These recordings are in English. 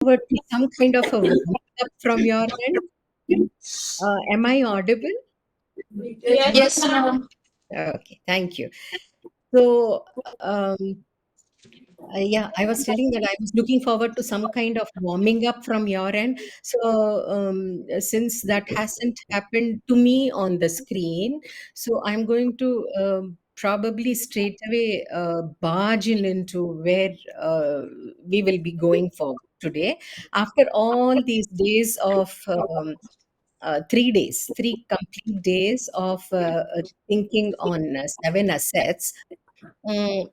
forward to some kind of a warming up from your end. Am I audible? Yes, ma'am. Okay, thank you. So, um, yeah, I was telling that I was looking forward to some kind of warming up from your end. So, since that hasn't happened to me on the screen, so I'm going to probably straight away barge in into where we will be going forward today. After all these days of 3 days, 3 complete days of thinking on 7 assets. um,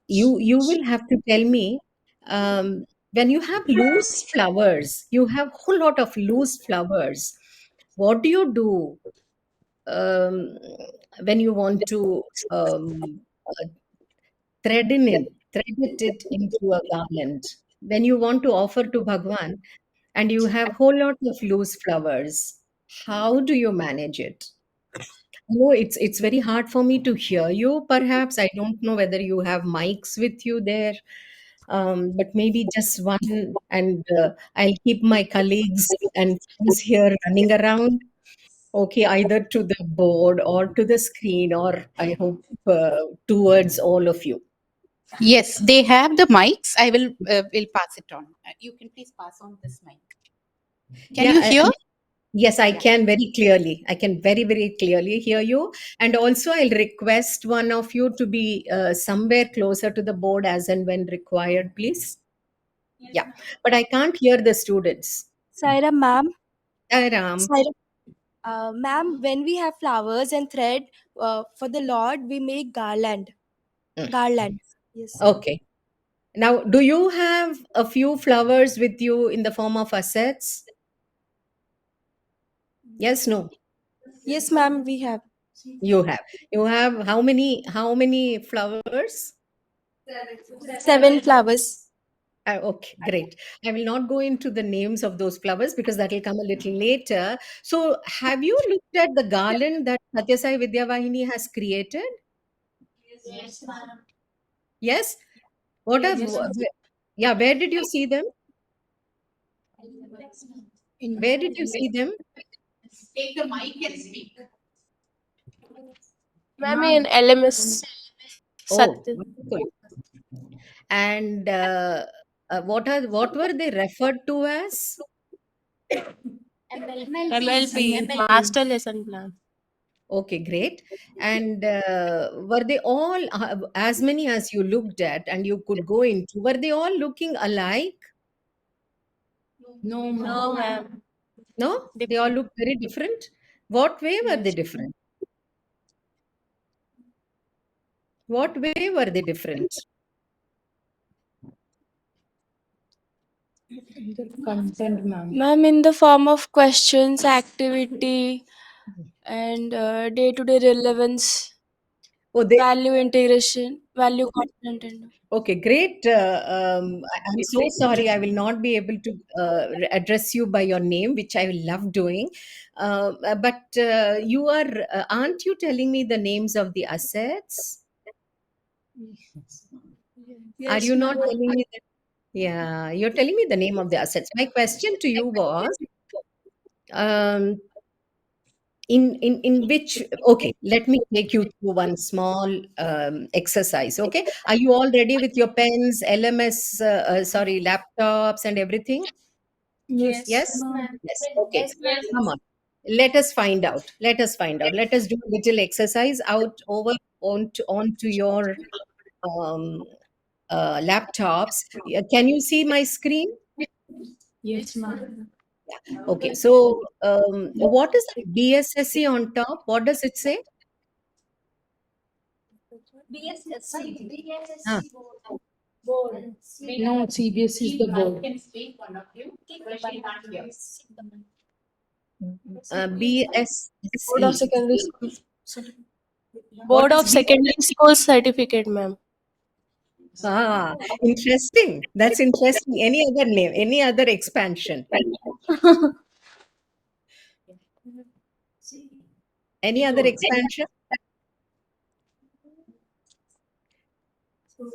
you will have to tell me, when you have loose flowers, you have whole lot of loose flowers. What do you do um, when you want to uh, thread it into a garland? When you want to offer to Bhagwan, and you have whole lot of loose flowers, how do you manage it? No, it's very hard for me to hear you. Perhaps I don't know whether you have mics with you there, but maybe just one, and I'll keep my colleagues and friends here running around. Okay, either to the board or to the screen, or I hope towards all of you. Yes, they have the mics. I will pass it on. You can please pass on this mic. Can Yeah, you hear? yes, I Yeah. can very clearly. I can very, very clearly hear you. And also, I'll request one of you to be somewhere closer to the board as and when required, please. Yeah, but I can't hear the students. Saira, ma'am. Ram. Saira, ma'am, when we have flowers and thread for the Lord, we make garland. Mm. Garland. Yes. Okay. Now, do you have a few flowers with you in the form of assets? Yes, no. Yes, ma'am, we have You have. You have how many flowers? 7 flowers. Okay, great. I will not go into the names of those flowers because that will come a little later. So, have you looked at the garland that Satyasai Vidyavahini has created? Yes. What are, yeah, where did you see them? Where did you see them? Take the mic and speak. Ma'am, in LMS. Oh, Satya. wonderful. And what were they referred to as? MLP. Master Lesson Plan. Okay, great. And were they all, as many as you looked at and you could go into, were they all looking alike? No, No, ma'am. ma'am. No, they all looked very different. What way were they different? What way were they different? Content, ma'am. Ma'am, in the form of questions, activity, and day-to-day relevance, Oh, they, value integration, value content, and okay, great. I'm so sorry. I will not be able to address you by your name, which I will love doing. But you are, aren't you telling me the names of the assets? Are yes, you not ma'am. telling me that? Yeah, you're telling me the name of the assets. My question to you was, um, in which, okay, let me take you through one small exercise. Okay, are you all ready with your pens, LMS, sorry, laptops and everything? Yes, Yes, ma'am. yes. Okay, come on, let us find out, let us do a little exercise out over onto your um, laptops. Can you see my screen? Yes, ma'am. Okay, so what is that BSSE on top? What does it say? Ah, No, CBS is the board. Can speak, one of you, but she can't hear. Board of BSSE. Secondary School. What Board is of B? Secondary School certificate, ma'am. Ah, interesting. That's interesting. Any other name? Any other expansion? Any other expansion?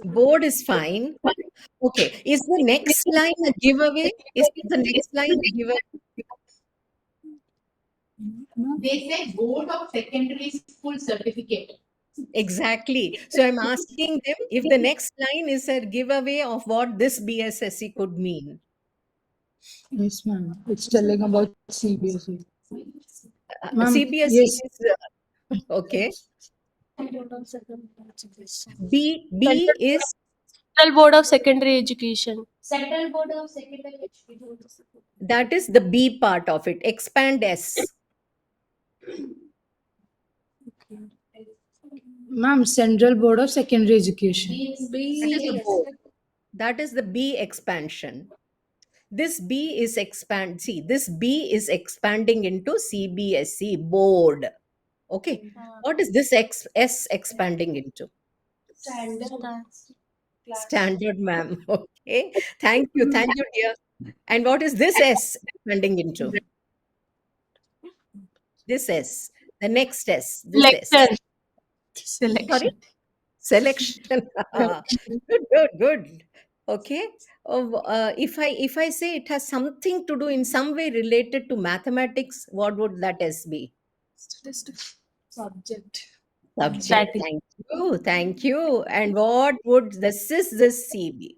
Board is fine. Okay. Is the next line a giveaway? Is the next line a giveaway? They say Board of Secondary School Certificate. Exactly. So I'm asking them if the next line is a giveaway of what this BSSE could mean. Yes, ma'am. It's telling about CBSE. Ma'am, CBSE yes. is okay. B is Central Board of Secondary Education. Central Board of Secondary Education. that is the B part of it. Expand S. Ma'am, Central Board of Secondary Education. That is the board. That is the B expansion. This B is expand. See, this B is expanding into CBSE board. Okay. What is this S expanding into? Standard, ma'am. Okay. Thank you, dear. And what is this S expanding into? This S. The next S. This S. Selection. Sorry? Selection. Selection. Good, good, good. Okay. If I say it has something to do in some way related to mathematics, what would that S be? Subject. Subject. Strategy. Thank you. Thank you. And what would this C be?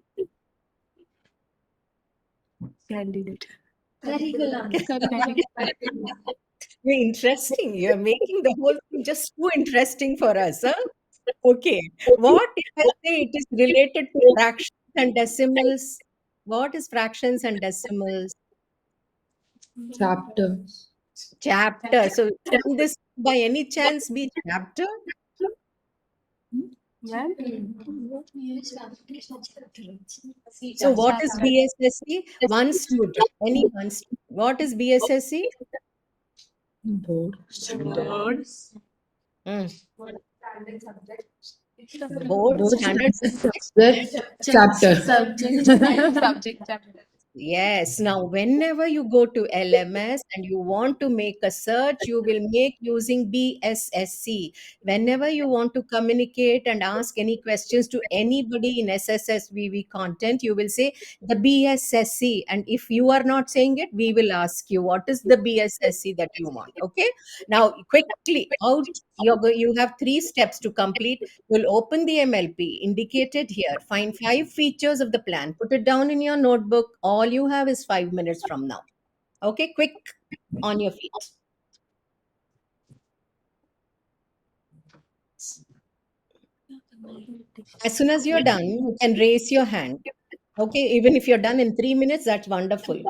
Candidate. Curriculum. Very interesting. You're making the whole thing just too interesting for us, huh? Okay. What if I say it is related to fractions and decimals? What is fractions and decimals? Chapter. Chapter. So can this by any chance be chapter? Ma'am? So what is BSSE? One student. Any one student. What is BSSE? Board. Board. Mm. Board Board standard. subject. Chapter. Subject chapter. Yes. Now, whenever you go to LMS and you want to make a search, you will make using BSSC. Whenever you want to communicate and ask any questions to anybody in SSSVV content, you will say the BSSC. And if you are not saying it, we will ask you what is the BSSC that you want. Okay. Now, quickly, you have 3 steps to complete. You'll open the MLP indicated here. Find 5 features of the plan. Put it down in your notebook. All you have is 5 minutes from now. Okay, quick on your feet. As soon as you're done, you can raise your hand. Okay, even if you're done in 3 minutes, that's wonderful.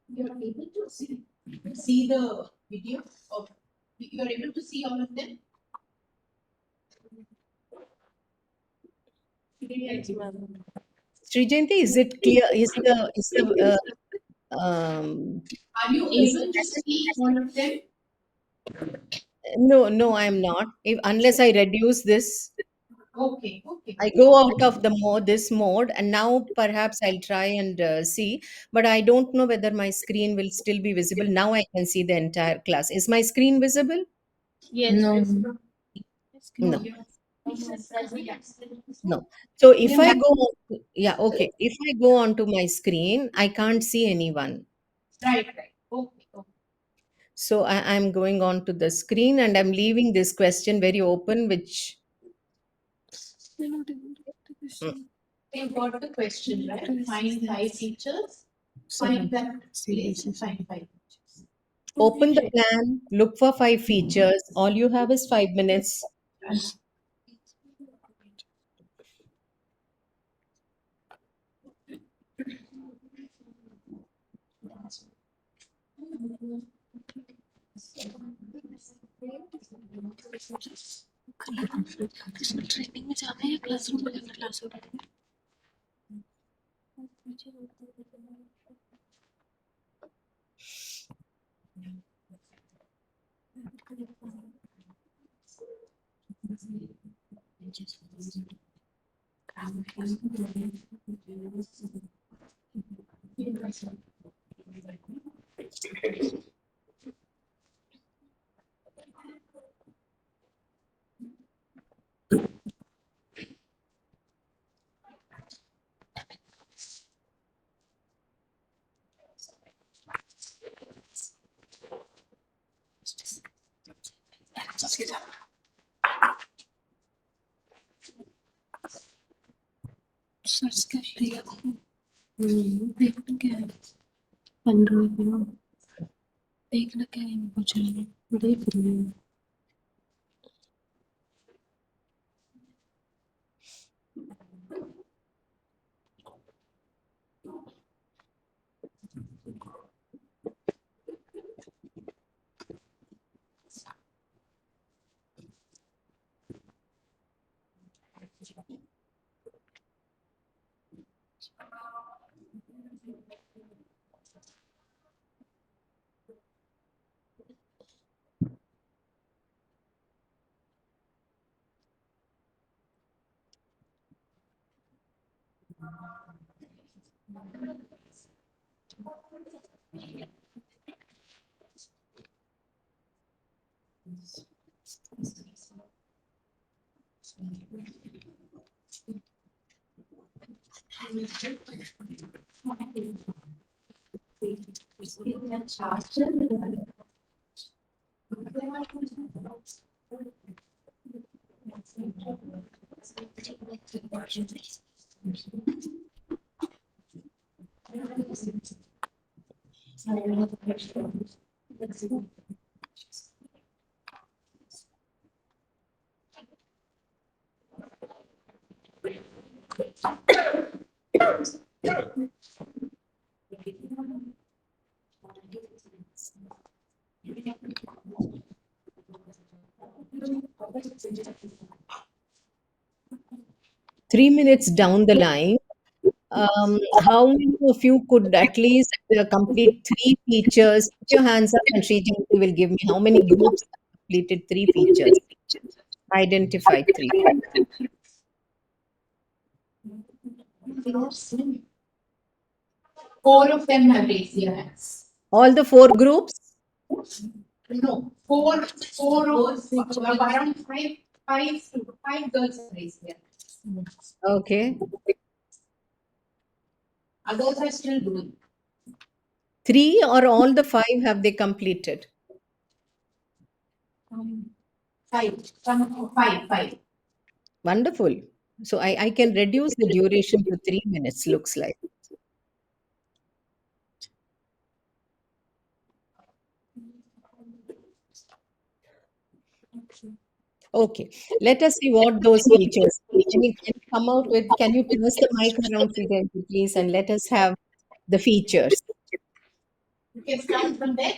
You're able to see the video of you're able to see all of them. Srijanti, is it clear? Are you Is able to see all of them? no, I'm not. Unless I reduce this. Okay, okay. I go out of this mode, and now perhaps I'll try and see, but I don't know whether my screen will still be visible. Now I can see the entire class. Is my screen visible? Yes. No. No, no. So if I go, yeah, okay. If I go onto my screen, I can't see anyone. Right, right. Okay, okay. So I'm going on to the screen and I'm leaving this question very open, which You got the question, right? Find 5 features. Find that place and find 5 features. open the plan, look for 5 features. All you have is 5 minutes. Training में जाना है या classroom में करना class हो 3 minutes down the line, how many of you could at least complete three features? Put your hands up and Srijati will give me how many groups have completed three features. Identify three. Four of them have raised their hands. All the four groups? No, four of around five girls have raised their hands. Okay. Others are still doing. Three or all the five have they completed? Five. Wonderful. So I can reduce the duration to 3 minutes, looks like. Okay, let us see what those features. Can you come out with, can you pass the mic around, Srijati, please, and let us have the features. You can start from there.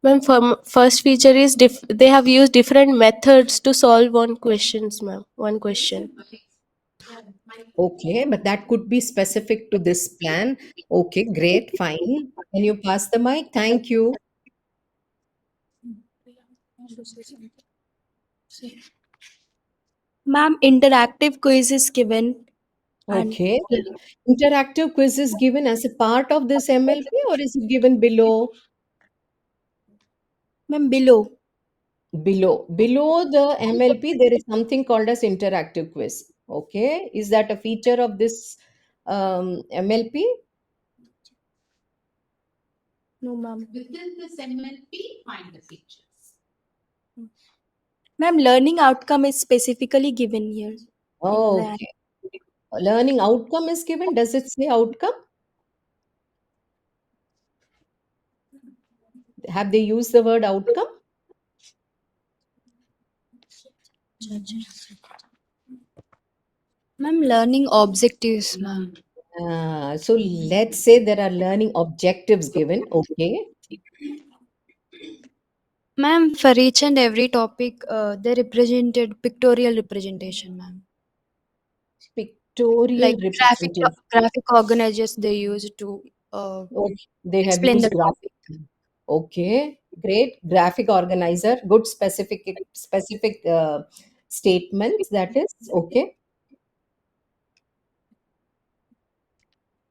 Ma'am, first feature is they have used different methods to solve one questions, ma'am. One question. Okay, but that could be specific to this plan. Okay, great, fine. Can you pass the mic? Thank you. Ma'am, interactive quiz is given and Okay. Interactive quiz is given as a part of this MLP or is it given below? ma'am below. Below the MLP, there is something called as interactive quiz. Okay. Is that a feature of this MLP? No, ma'am. Within this MLP, find the features. Ma'am, learning outcome is specifically given here in the Okay. Learning outcome is given. Does it say outcome? Have they used the word outcome? ma'am learning objectives, ma'am. So let's say there are learning objectives given. Okay. Ma'am, for each and every topic, they represented pictorial representation, ma'am. Pictorial Like representation. graphic organizers they use to Okay. They have explain the used topic. graphic. Okay. Great. Graphic organizer. Good specific statements. That is okay.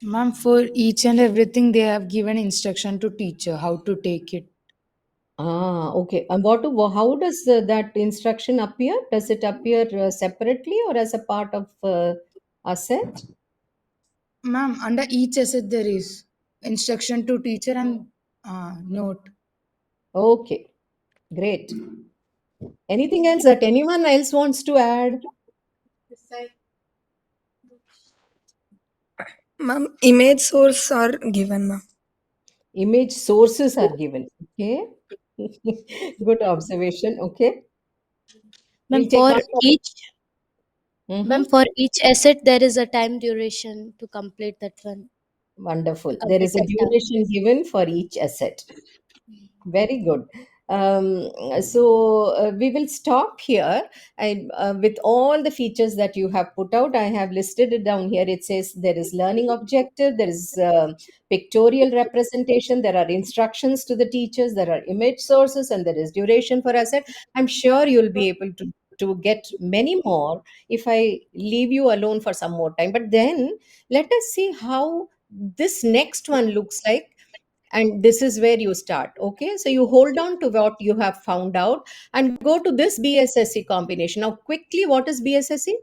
Ma'am, for each and everything, they have given instruction to teacher how to take it. Okay. And how does that instruction appear? Does it appear separately or as a part of a set? Ma'am, under each asset there is instruction to teacher and Note. Okay, great. Anything else that anyone else wants to add? Ma'am, image source are given, ma'am. Image sources are given. Okay. Good observation. Okay. Ma'am, We'll take one more. ma'am, Mhm. for each asset, there is a time duration to complete that one, to Wonderful. There complete is a that task. duration given for each asset. Very good. So we will stop here. With all the features that you have put out, I have listed it down here. It says there is learning objective, there is pictorial representation, there are instructions to the teachers, there are image sources, and there is duration for asset. I'm sure you'll be able to get many more if I leave you alone for some more time. But then let us see how this next one looks like, and this is where you start. Okay, so you hold on to what you have found out and go to this bssc combination. Now quickly, what is bssc?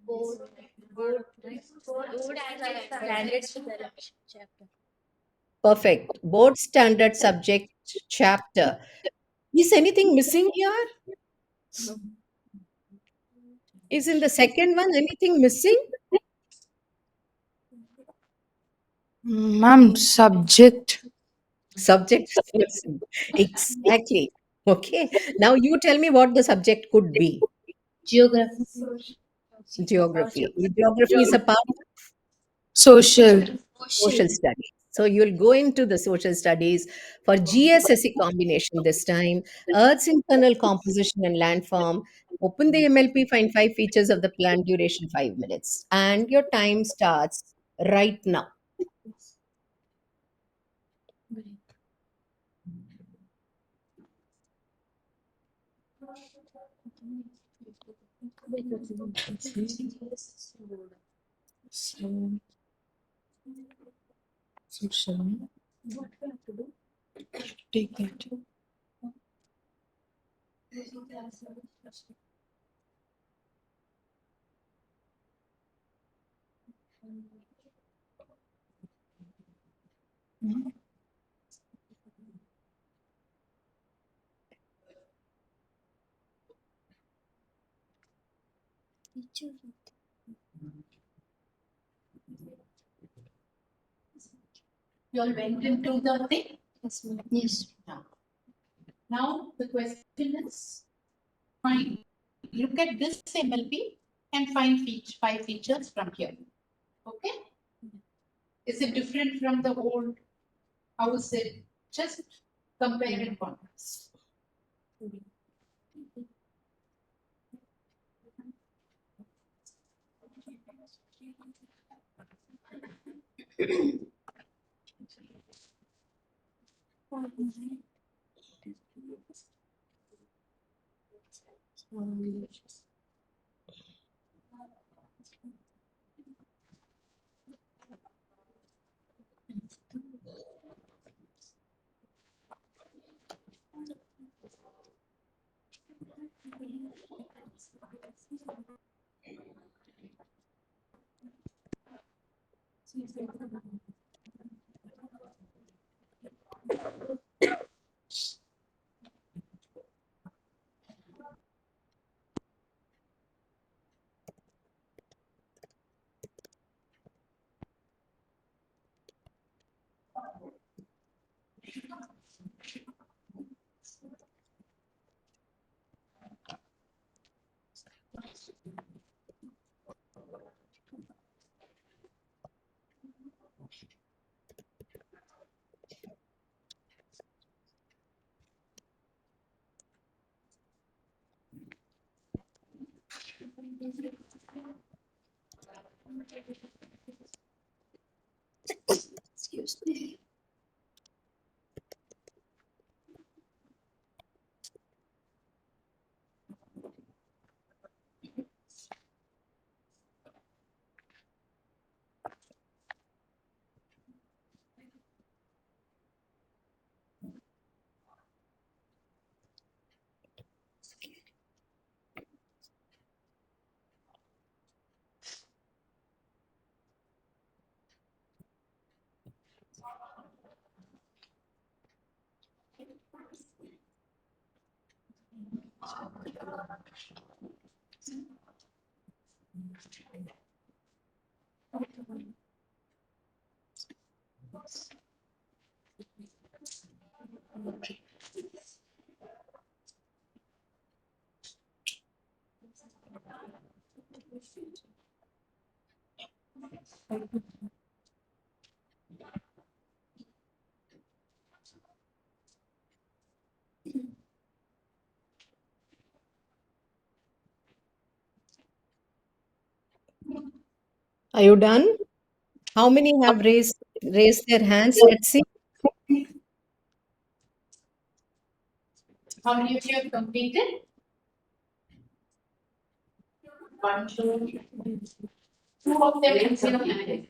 Board, board, board standards chapter. Perfect. Board standard subject chapter. Is anything missing here? Is in the second one anything missing? Ma'am, subject. Subject is missing. Exactly. Okay, now you tell me what the subject could be. Geography. Geography. Geography is a part Social. social studies. So you'll go into the social studies for GSSE combination this time, Earth's internal composition and landform. Open the MLP, find 5 features of the plan, duration 5 minutes, and your time starts right now. Social. Take that. You all went into the thing? Yes, ma'am. Yes. Now the question is, find, look at this MLP and find 5 features from here. Okay? Is it different from the old? How is it? Just compare and contrast. Excuse me. Are you done? How many have raised their hands? Let's see. How many of you have completed? One, two, two of them is your hand.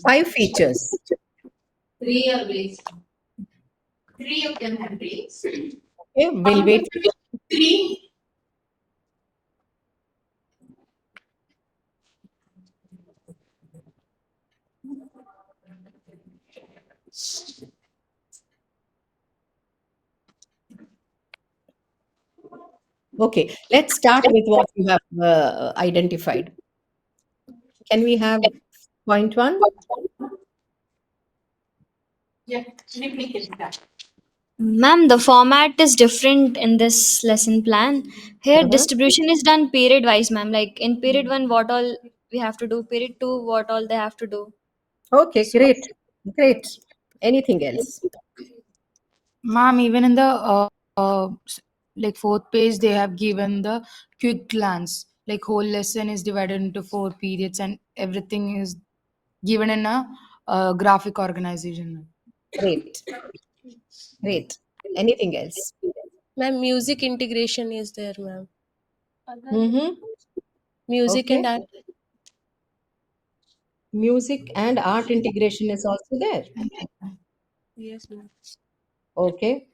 5 features. Three are raised. Three of them have raised. Okay, we'll wait. Three. Okay, let's start with what you have identified. Can we have point one? Yeah, replicate that. Ma'am, the format is different in this lesson plan. Here, Uh-huh. distribution is done period wise, ma'am. Like in period one, what all we have to do, period two, what all they have to do. Okay, So, great. Great. Anything else? Ma'am, even in the like fourth page, they have given the quick glance. Like whole lesson is divided into 4 periods, and everything is given in a graphic organization. Great. Great. Anything else? Ma'am, music integration is there, ma'am. Mm-hmm. Music and Okay. art. Music and art integration is also there. Yes, ma'am. Okay.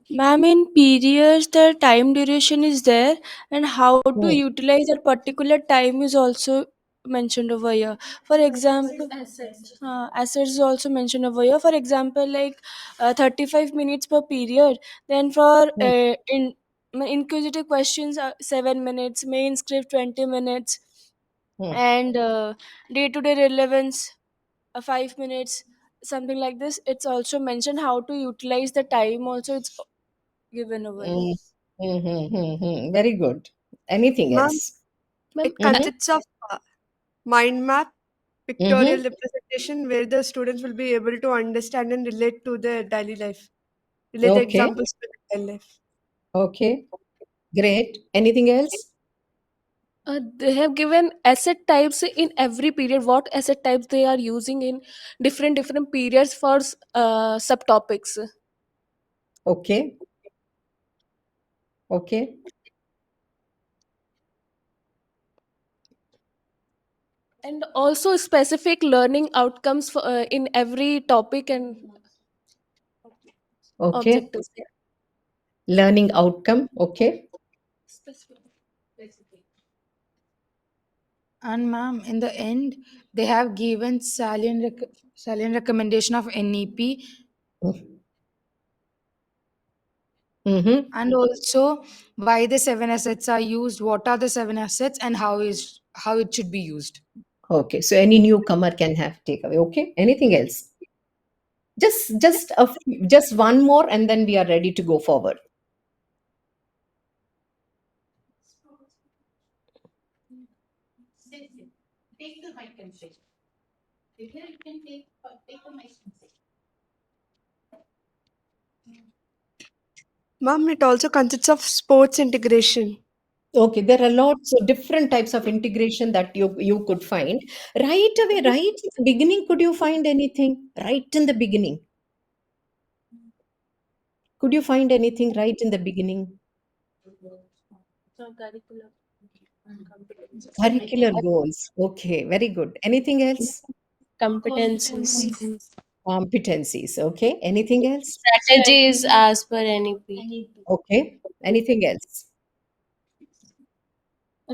Ma'am, in periods, the time duration is there, and how to Hmm. utilize that particular time is also mentioned over here. For example, assets is also mentioned over here. For example, like 35 minutes per period. Then for Hmm. inquisitive questions, 7 minutes. Main script 20 minutes, Hmm. and day-to-day relevance 5 minutes. Something like this. It's also mentioned how to utilize the time. Also, it's given over here. Mm. Mm-hmm. Very good. Anything Ma'am, else? Ma'am, it Mm-hmm. consists of mind map, pictorial Mm-hmm. representation, where the students will be able to understand and relate to their daily life, relate the Okay. examples to their daily life. Okay. Great. Anything else? they have given asset types in every period. What asset types they are using in different periods for subtopics, Okay. Okay. and also specific learning outcomes for, in every topic and Okay. objectives. Learning outcome. Okay. Specific. And ma'am, in the end, they have given salient recommendation of NEP, Mm-hmm. and also why the 7 assets are used, what are the 7 assets, and how it should be used. Okay. So any newcomer can have takeaway. Okay. Anything else? Just one more, and then we are ready to go forward. Take the mic and say. Here you can take the mic and say. Ma'am, it also consists of sports integration. Okay, there are lots of different types of integration that you could find right away, right in the beginning. Could you find anything right in the beginning? Could you find anything right in the beginning? So curriculum competencies. Curricular goals. Okay, very good. Anything else? Competencies. Competencies. Okay. Anything else? Strategies as per NEP. Okay. Anything else?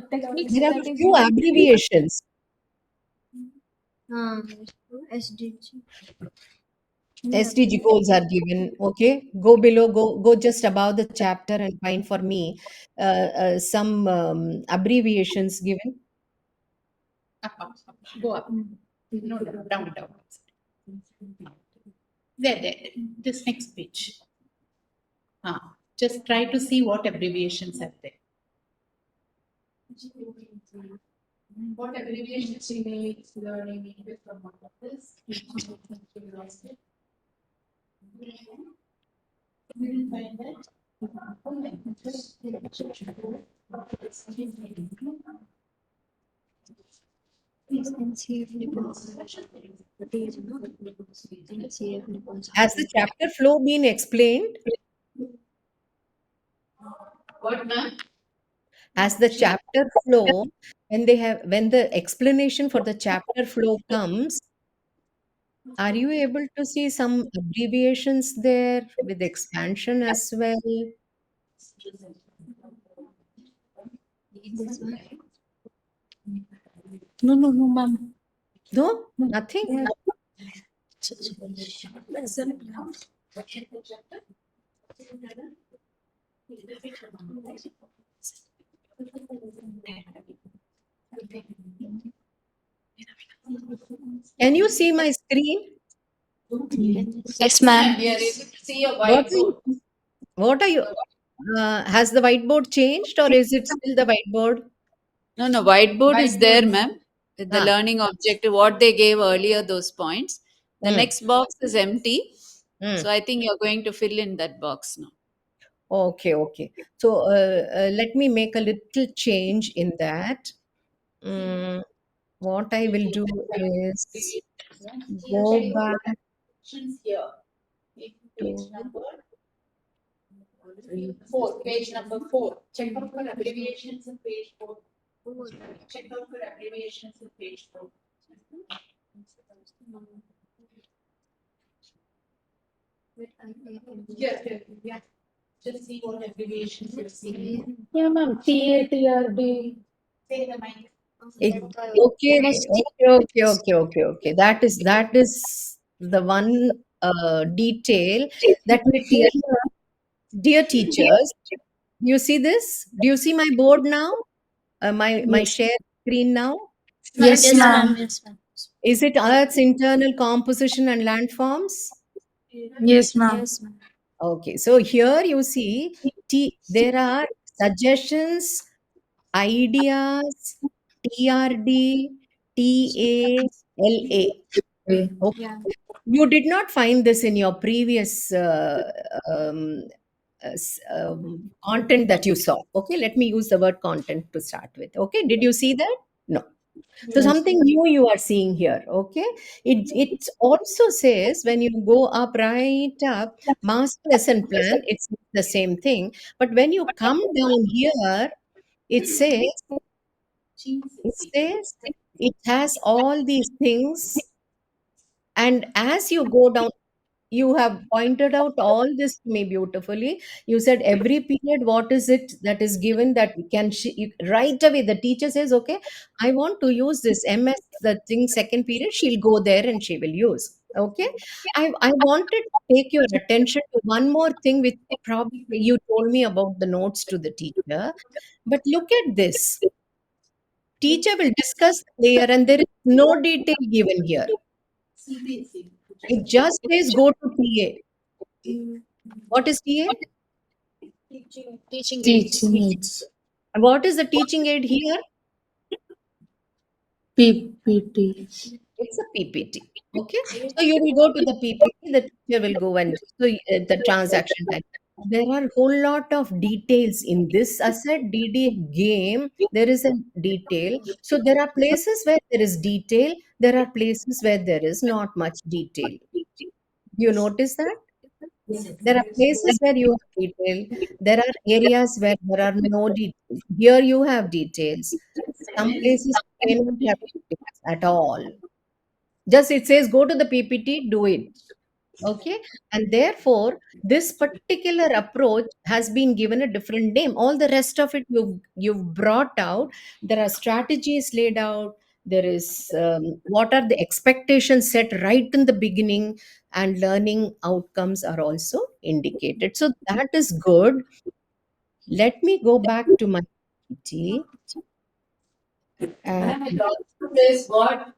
techniques There are that a is few used. abbreviations. Uh, SDG. SDG goals are given. Okay, go below, go just above the chapter and find for me some abbreviations given. Up. Go up. No, down. There. This next page. Just try to see what abbreviations are there. What abbreviations makes learning easier from one of this? We will find that. Has the chapter flow been explained? What, ma'am? As the chapter flow, when the explanation for the chapter flow comes, are you able to see some abbreviations there with expansion as well? No, ma'am. No, nothing. Can you see my screen? Yes, ma'am. We are able to see a What are whiteboard. you? What are you? Has the whiteboard changed or is it still the whiteboard? No, whiteboard is there, ma'am. With the Ah, learning objective, what they gave earlier, those points. The mm, next box is empty. mm. So I think you're going to fill in that box now. Okay. So let me make a little change in that. Mm, what I will do is go back Here. Page to. number 4. Page number 4. Check out for abbreviations in page 4. Check out for abbreviations in page 4. Yeah. Just see what abbreviations you're seeing. Yeah, ma'am. TATRD. Say the mic. Okay. That is the one detail that dear teachers. You see this? Do you see my board now? My share screen now? Yes, ma'am. Yes, ma'am. Is it Earth's internal composition and landforms? Yes, ma'am. Yes, ma'am. Okay, so here you see there are suggestions, ideas, TRD, TALA. Okay. Yeah. You did not find this in your previous content that you saw. Okay, let me use the word content to start with. Okay, did you see that? No. So something new you are seeing here. Okay, it also says when you go up right up, master lesson plan. It's the same thing, but when you come down here, it says it says it has all these things, and as you go down, you have pointed out all this to me beautifully. You said every period what is it that is given that can right away the teacher says, okay, I want to use this MS, the thing second period, she'll go there and she will use. Okay, I wanted to take your attention to one more thing which probably you told me about the notes to the teacher, but look at this. Teacher will discuss layer and there is no detail given here. CBSE. It just says go to TA. What is TA? Teaching aids. And what is the teaching aid here? PPT. It's a PPT. Okay. So you will go to the PPT, the teacher will go and so the transaction time. There are a whole lot of details in this asset DD game. There is a detail. So there are places where there is detail. There are places where there is not much detail. You notice that? There are places where you have detail. There are areas where there are no details. Here you have details. Some places you may not have details at all. Just it says go to the PPT, do it. Okay. And therefore, this particular approach has been given a different name. All the rest of it you've brought out. There are strategies laid out. there is what are the expectations set right in the beginning, and learning outcomes are also indicated. So that is good. Let me go back to my PT. Ma'am, it also says what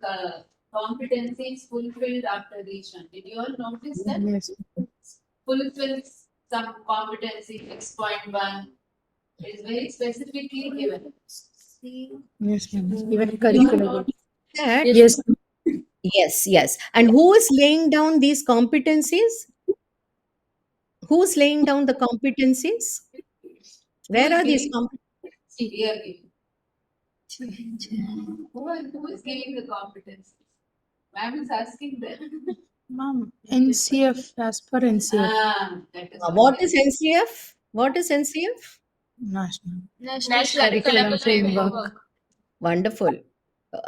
competencies fulfilled after each one. Did you all notice that? Yes. Fulfills some competency, 6.1 is very specifically given. Yes, ma'am. Even You all curriculum. notice That, Yes. yes, yes. And who is laying down these competencies? Who's laying down the competencies? who Where is are these giving? See, we are giving. Who is giving the competencies? Ma'am is asking them. Ma'am, NCF, as per NCF, That is what What we are is NCF? What is NCF? National National Curriculum Framework. Wonderful.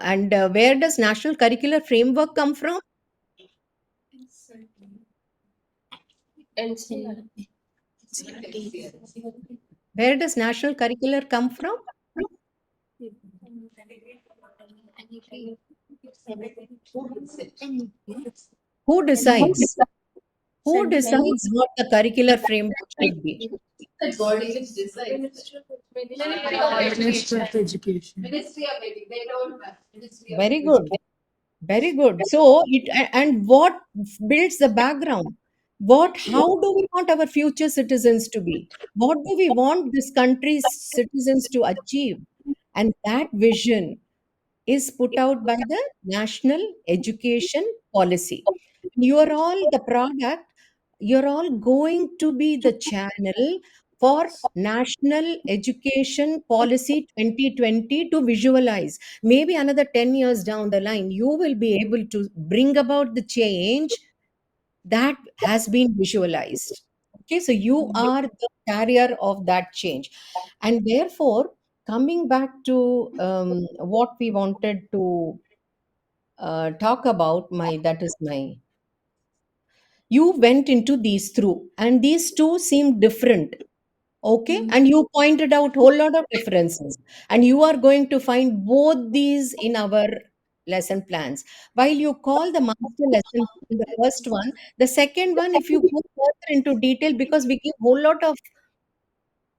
And where does National Curricular Framework come from? NCR. Where does National Curricular come from? Who decides? Who decides what the curricular framework should be? that body which decides. Ministry of Education. Ministry of Education. They don't have Ministry of Very good. Education. Very good. So and what builds the background? What, how do we want our future citizens to be? What do we want this country's citizens to achieve? And that vision is put out by the national education policy. You are all the product, you're all going to be the channel for national education policy 2020 to visualize. Maybe another 10 years down the line you will be able to bring about the change that has been visualized. Okay, so you are the carrier of that change. And therefore, coming back to what we wanted to talk about, my that is my, you went into these through, and these two seem different. Okay, and you pointed out whole lot of differences, and you are going to find both these in our lesson plans. While you call the master lesson plan the first one, the second one, if you go further into detail, because we give whole lot of,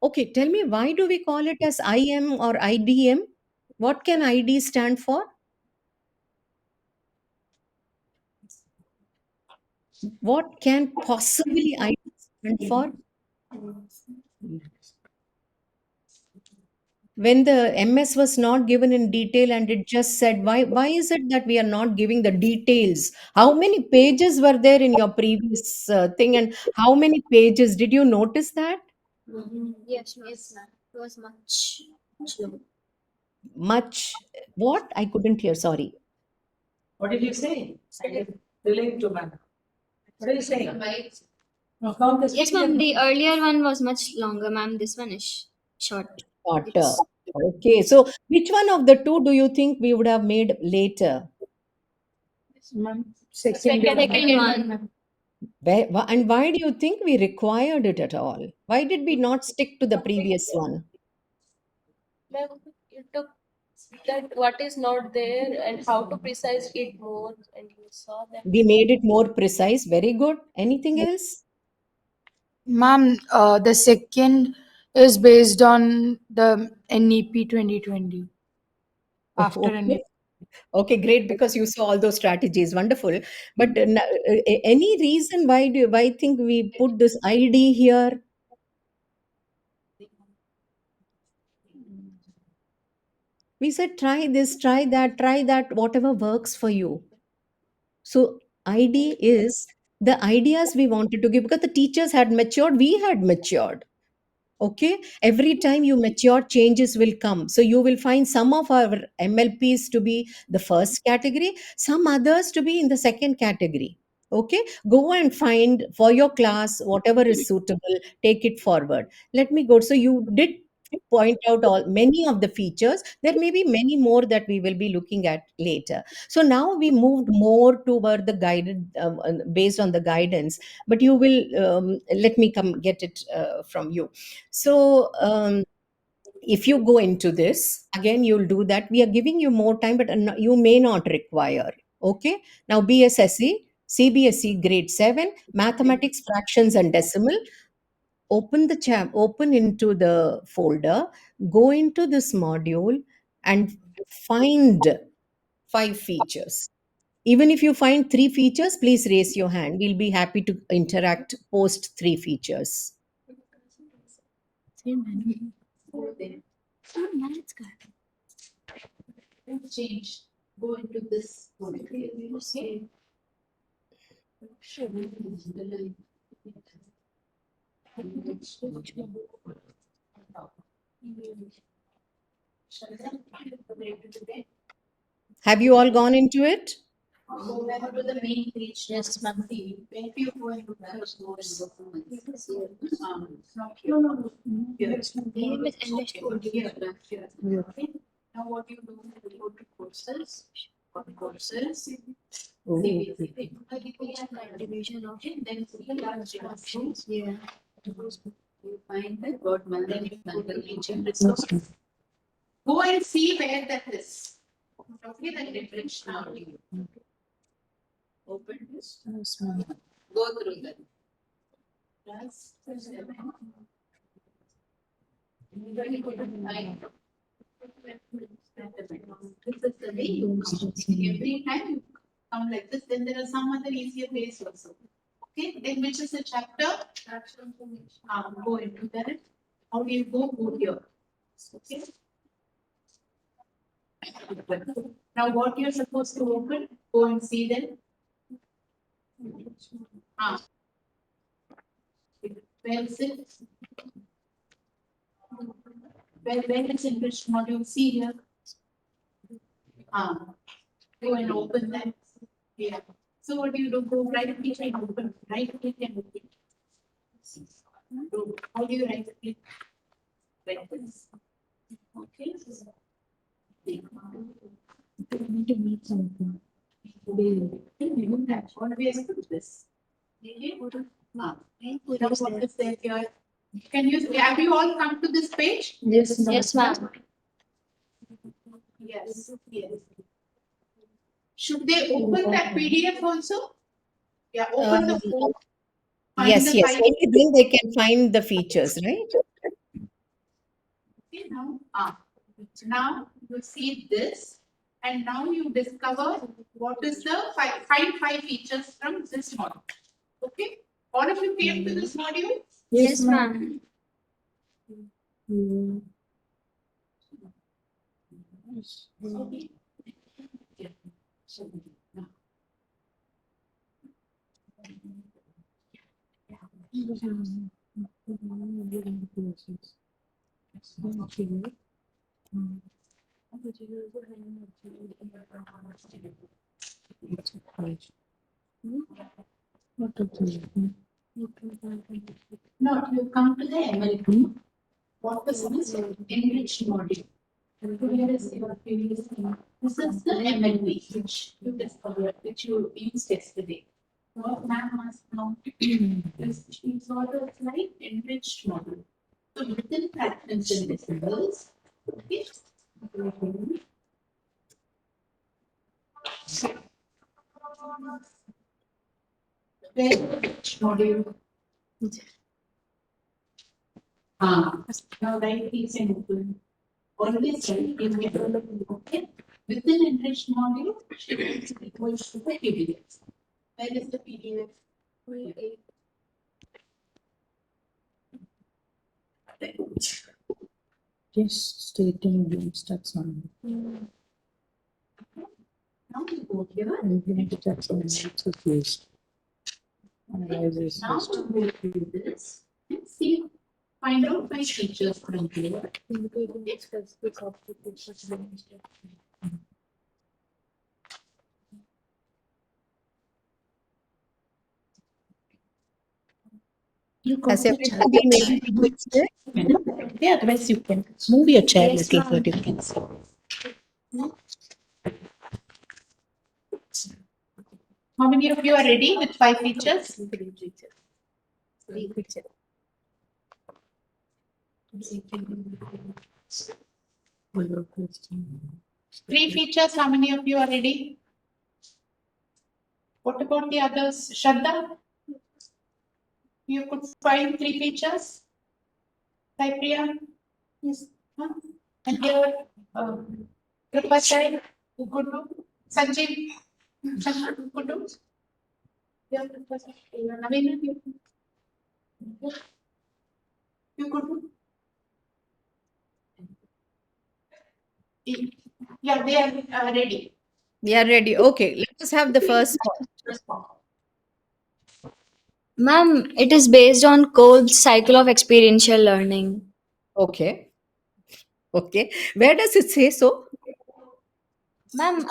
okay, tell me, why do we call it as IM or IDM? What can ID stand for? What can possibly ID stand for? When the MS was not given in detail and it just said, why is it that we are not giving the details? How many pages were there in your previous thing, and how many pages did you notice that? Yes, ma'am. It was much slow. Much, what? I couldn't hear, sorry. What did you say? Relate to man. What are you saying? Yes, ma'am. The earlier one was much longer, ma'am. This one is short. Shorter. Okay, so which one of the two do you think we would have made later? Ma'am, Second one. And why do you think we required it at all? Why did we not stick to the previous one? Ma'am, you took that what is not there and how to precise it more, and you saw that. We made it more precise. Very good. Anything else? Ma'am, the second is based on the NEP 2020. After Okay. NEP. Okay, great, because you saw all those strategies. Wonderful. But any reason why think we put this ID here? We said try this, try that, whatever works for you. So ID is the ideas we wanted to give, because the teachers had matured, we had matured. Okay, every time you mature, changes will come. So you will find some of our MLPs to be the first category, some others to be in the second category. Okay, go and find for your class whatever is suitable, take it forward. Let me go. So you did point out all many of the features. There may be many more that we will be looking at later. So now we moved more toward the guided, based on the guidance. But you will, let me come get it from you. So if you go into this, again, you'll do that. We are giving you more time, but you may not require. Okay. Now, BSSE, CBSE grade 7, mathematics, fractions, and decimal. Open the open into the folder, go into this module, and find 5 features. Even if you find 3 features, please raise your hand. We'll be happy to interact post 3 features. Go there. Change. Go into this. Okay. Have you all gone into it? Go back to the main page. Yes, ma'am. Where do you go into that? No. Here. Here. Okay. Now what you do? You go to courses. Courses. CBSE. Division of it. Then see large options. Yeah. You find the God man. Then you go to teaching resources. Go and see where that is. Okay, then difference now. Open this. Go through that. Plus, very good. This is the way you come. Every time you come like this, then there are some other easier ways also. Okay, then which is the chapter? Go into that. How do you go? Go here. Okay. Now what you're supposed to open, go and see them. Where is it? Where is in which module? See here. Go and open that. Yeah. So what do you do? Go right click and open. Right click and open. How do you right click? Like this. Okay. Need to meet something. Always do this. Now what is there here? Can you have you all come to this page? Yes, ma'am. Yes. Should they open that PDF also? Yeah, open the phone. Yes. the file. Only then they can find the features, right? Okay, now you see this, and now you discover what is the find 5 features from this module. Okay, all of you came to this module. Yes, ma'am. Okay. Now you come to the MLP. What is this enriched module? Where is your previous thing? This is the MLP which you discovered, which you used yesterday. What ma'am must know is she saw the slide enriched module. So within fractions and decimals, okay. Module. Now right is an open. Always right in middle of the okay. Within enriched module, it equals to the PDF. Where is the PDF? Just stating the instruction. Now you go here. Instruction also used. Now you go through this and see, find out 5 features from here. Has everyone been able to do it, sir? Yeah, otherwise you can move your chair a little so you can see. How many of you are ready with 5 features? Three features, how many of you are ready? What about the others? Shraddha? You could find three features? Cyprian? Yes. Huh? And here, Kripasai, you could do? Sanjeev? Sanjeev, you could do? Yeah, Kripasai. Naveen, you could do? Yeah, they are ready. We are ready. Okay, let us have the first one. Ma'am, it is based on Kolb's cycle of experiential learning. Okay, okay. Where does it say so? Ma'am,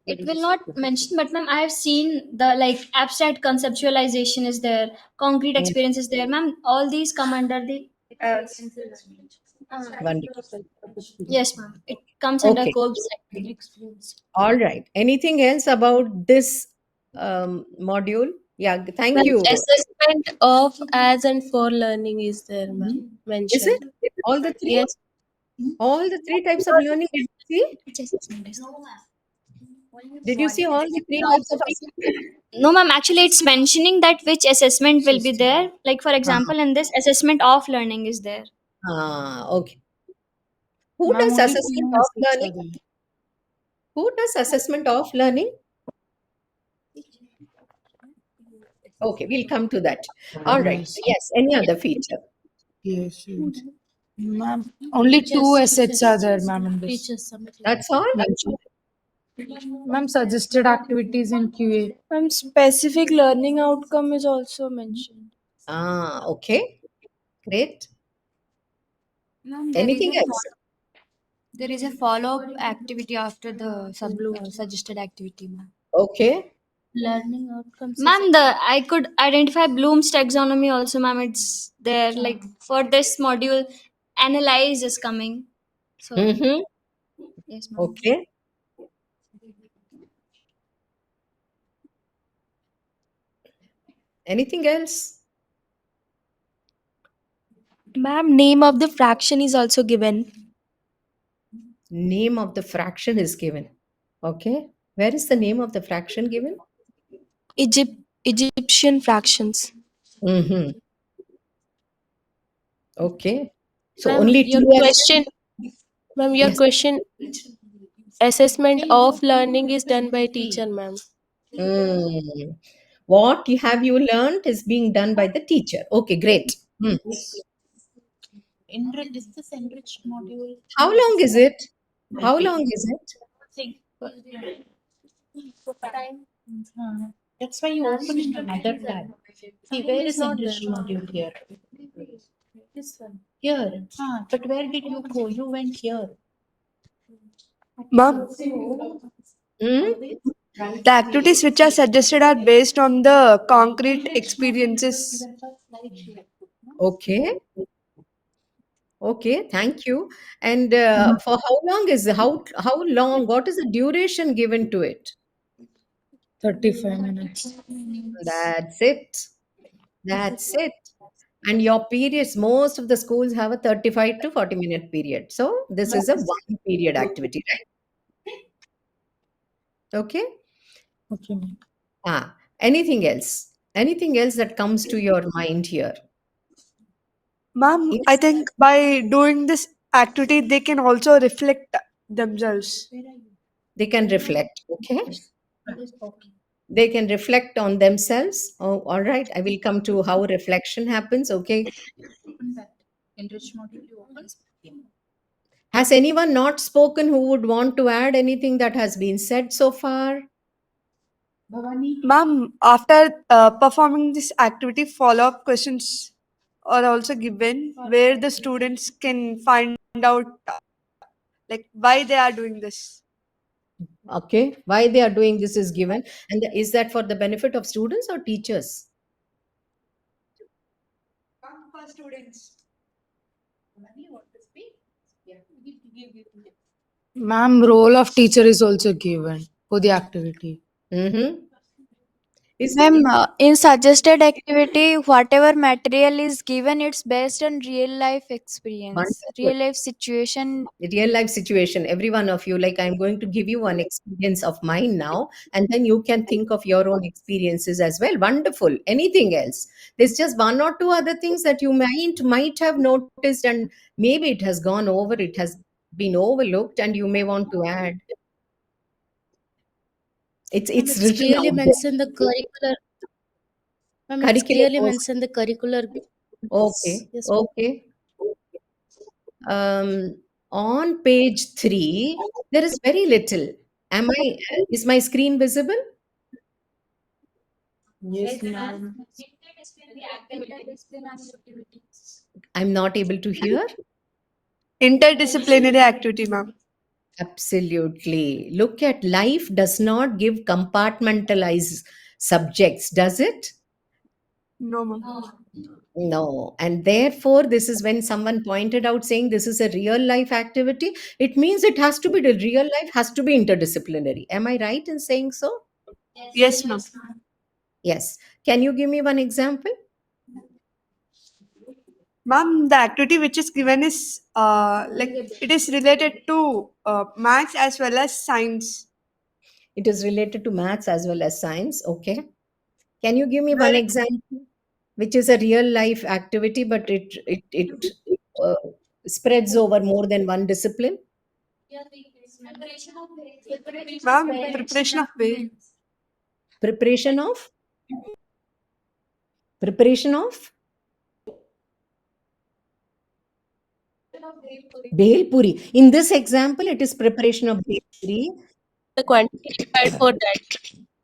it will not mention, but ma'am, I have seen the like abstract conceptualization is there, concrete Mm, experience is there. Ma'am, all these come under the. wonderful. Yes, ma'am. It comes under Okay, Kolb's cycle. all right. Anything else about this module? Yeah, thank Ma'am, you. assessment of as and for learning is there, ma'am, Is it mentioned. all the three? Yes. All the three types of learning? Did you see? Which assessment is Did you see all the three types of assessment? No, ma'am. Actually, it's mentioning that which assessment will be there. Like, for Uh-huh. example, in this assessment of learning is there. Okay. Who Ma'am, does only assessment two of assets learning? are there. Who does assessment of learning? Okay, we'll come to that. All right. Yes. Yes. Any other feature? Yes, yes. Ma'am, only two assets are there, ma'am, in this Teachers submit. That's all? mention. Ma'am, suggested activities in QA. And specific learning outcome is also mentioned. Okay. Great. Ma'am, Anything else? there is a follow-up activity after the suggested activity, ma'am. Okay. Learning outcomes. Ma'am, the I could identify Bloom's taxonomy also, ma'am. It's there. Like for this module, analyze is coming. So Mm-hmm. yes, ma'am. Okay. Anything else? Ma'am, name of the fraction is also given. Name of the fraction is given. Okay. Where is the name of the fraction given? Egyptian fractions. Mm-hmm. Okay. So Ma'am, only your two question, ma'am, your Yes. question, assessment of learning is done by teacher, ma'am. Mm. What have you learned is being done by the teacher. Okay, great. Hmm. Is this enriched module? How long is it? How long is it? That's why you open in another tab. See, where is enriched module here? This one. Here. But where did you go? You went here. Ma'am, Hmm? the activities which are suggested are based on the concrete experiences. Okay. Okay. Thank you. And for how long is how long? What is the duration given to it? 35 minutes. That's it. That's it. And your periods, most of the schools have a 35 to 40-minute period. So this is a one period activity, right? Okay. Okay, ma'am. Anything else? Anything else that comes to your mind here? Ma'am, I Yes, think by doing this activity, they can also reflect themselves. they can reflect. Okay. They can reflect on themselves. Oh, all right. I will come to how reflection happens. Okay. Enriched module you open. Has anyone not spoken who would want to add anything that has been said so far? Bhavani. Ma'am, after performing this activity, follow-up questions are also given where the students can find out like why they are doing this. Okay. Why they are doing this is given. And is that for the benefit of students or teachers? For students. Bhavani, you want to speak? Yeah. Give. Ma'am, role of teacher is also given for the activity. Mm-hmm. Is there Ma'am, in suggested activity, whatever material is given, it's based on real life experience, wonderful? real life situation. Real life situation, every one of you, like I'm going to give you one experience of mine now, and then you can think of your own experiences as well. Wonderful. Anything else? There's just one or two other things that you might have noticed, and maybe it has gone over, it has been overlooked, and you may want to add. Ma'am, It's it's written clearly out there. mentioned the curricular. Ma'am, it's Curricular clearly goals. mentioned the curricular. Okay, Yes, ma'am. okay. um, on page 3 there is very little. Am I Is my screen visible? Yes, ma'am. I'm not able to hear. Interdisciplinary activity, ma'am. Absolutely. Look at, life does not give compartmentalized subjects, does it? No, ma'am. No. And therefore, this is when someone pointed out saying this is a real life activity, it means it has to be, the real life has to be interdisciplinary. Am I right in saying so? Yes, ma'am. Yes. Can you give me one example? Ma'am, the activity which is given is like it is related to maths as well as science. It is related to maths as well as science. Okay. Can you give me one Where example, which is a real life activity, but it uh, spreads over more than one discipline? ma'am, preparation of way. Preparation of preparation of bhel puri. In this example, it is preparation of bhel puri. The quantity required for that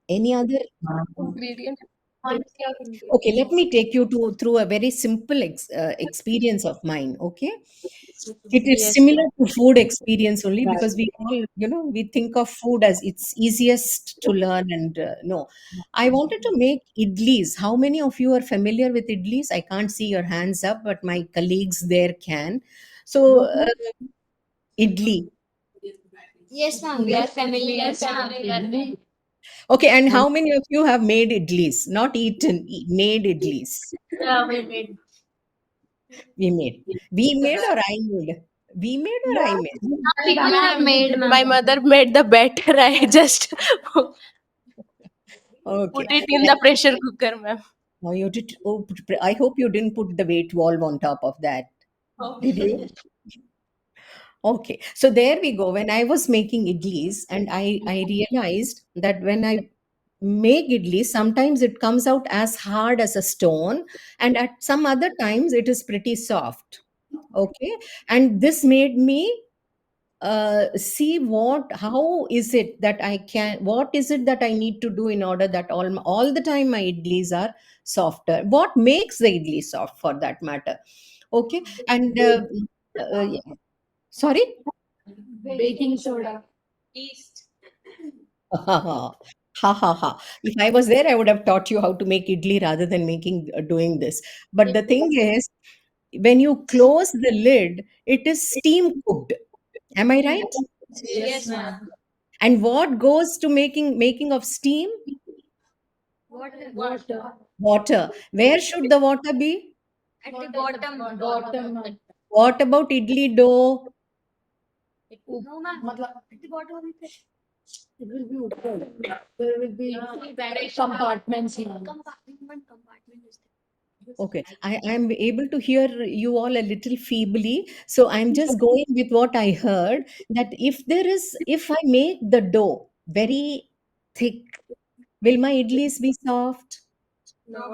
Any other? ingredient. Okay, let me take you to through a very simple experience of mine. Okay, it is Yes, similar ma'am. to food experience only, because we all, we think of food as it's easiest to learn, and no, I wanted to make idlis. How many of you are familiar with idlis? I can't see your hands up, but my colleagues there can. So, idli. Yes, ma'am. We are familiar. Yes, ma'am. Okay, and how many of you have made idlis? Not eaten, made idlis. Yeah, we made. We made. We made or I made? We made or I made? People have made, My ma'am. mother made the batter. I just Okay. put it in the pressure cooker, ma'am. Oh, you did. Oh, I hope you didn't put the weight valve on top of that. Did you? Okay. So there we go. When I was making idlis, and I realized that when I make idlis, sometimes it comes out as hard as a stone, and at some other times it is pretty soft. Okay. And this made me see how is it that what is it that I need to do in order that all the time my idlis are softer. What makes the idli soft, for that matter? Okay. And yeah. Sorry. Baking soda. Ha ha ha. If I was there, I would have taught you how to make idli rather than doing this. But the thing is, when you close the lid, it is steam cooked. Am I right? Yes, ma'am. And what goes to making of steam? Water. Water. Where should the water be? At the bottom. Bottom, ma'am. What about idli dough? No, ma'am. At the bottom of the It will be open. There will be compartments, ma'am. compartment is Okay, I am able to hear you all a little feebly, so I'm just going with what I heard, that if I make the dough very thick, will my idlis be soft? no,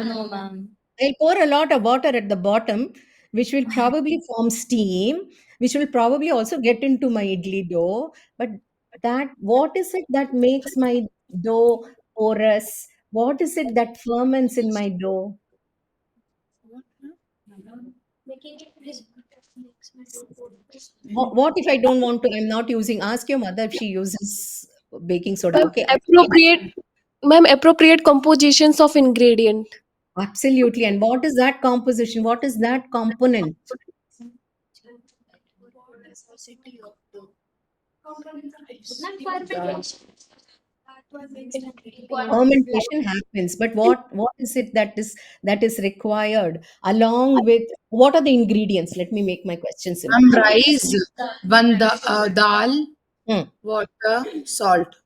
no, ma'am. I'll pour a lot of water at the bottom, which will probably form steam, which will probably also get into my idli dough. But what is it that makes my dough porous? What is it that ferments in my dough? Making it makes my dough porous. What if I don't want to? I'm not using. Ask your mother if she uses baking soda. Ma'am, Okay, appropriate compositions of ingredient. absolutely. And what is that composition? What is that component? Ma'am, fermentation. Fermentation happens, but what is it that is required along with what are the ingredients? Let me make my question simple. Rice, one dal, Hmm. water, salt.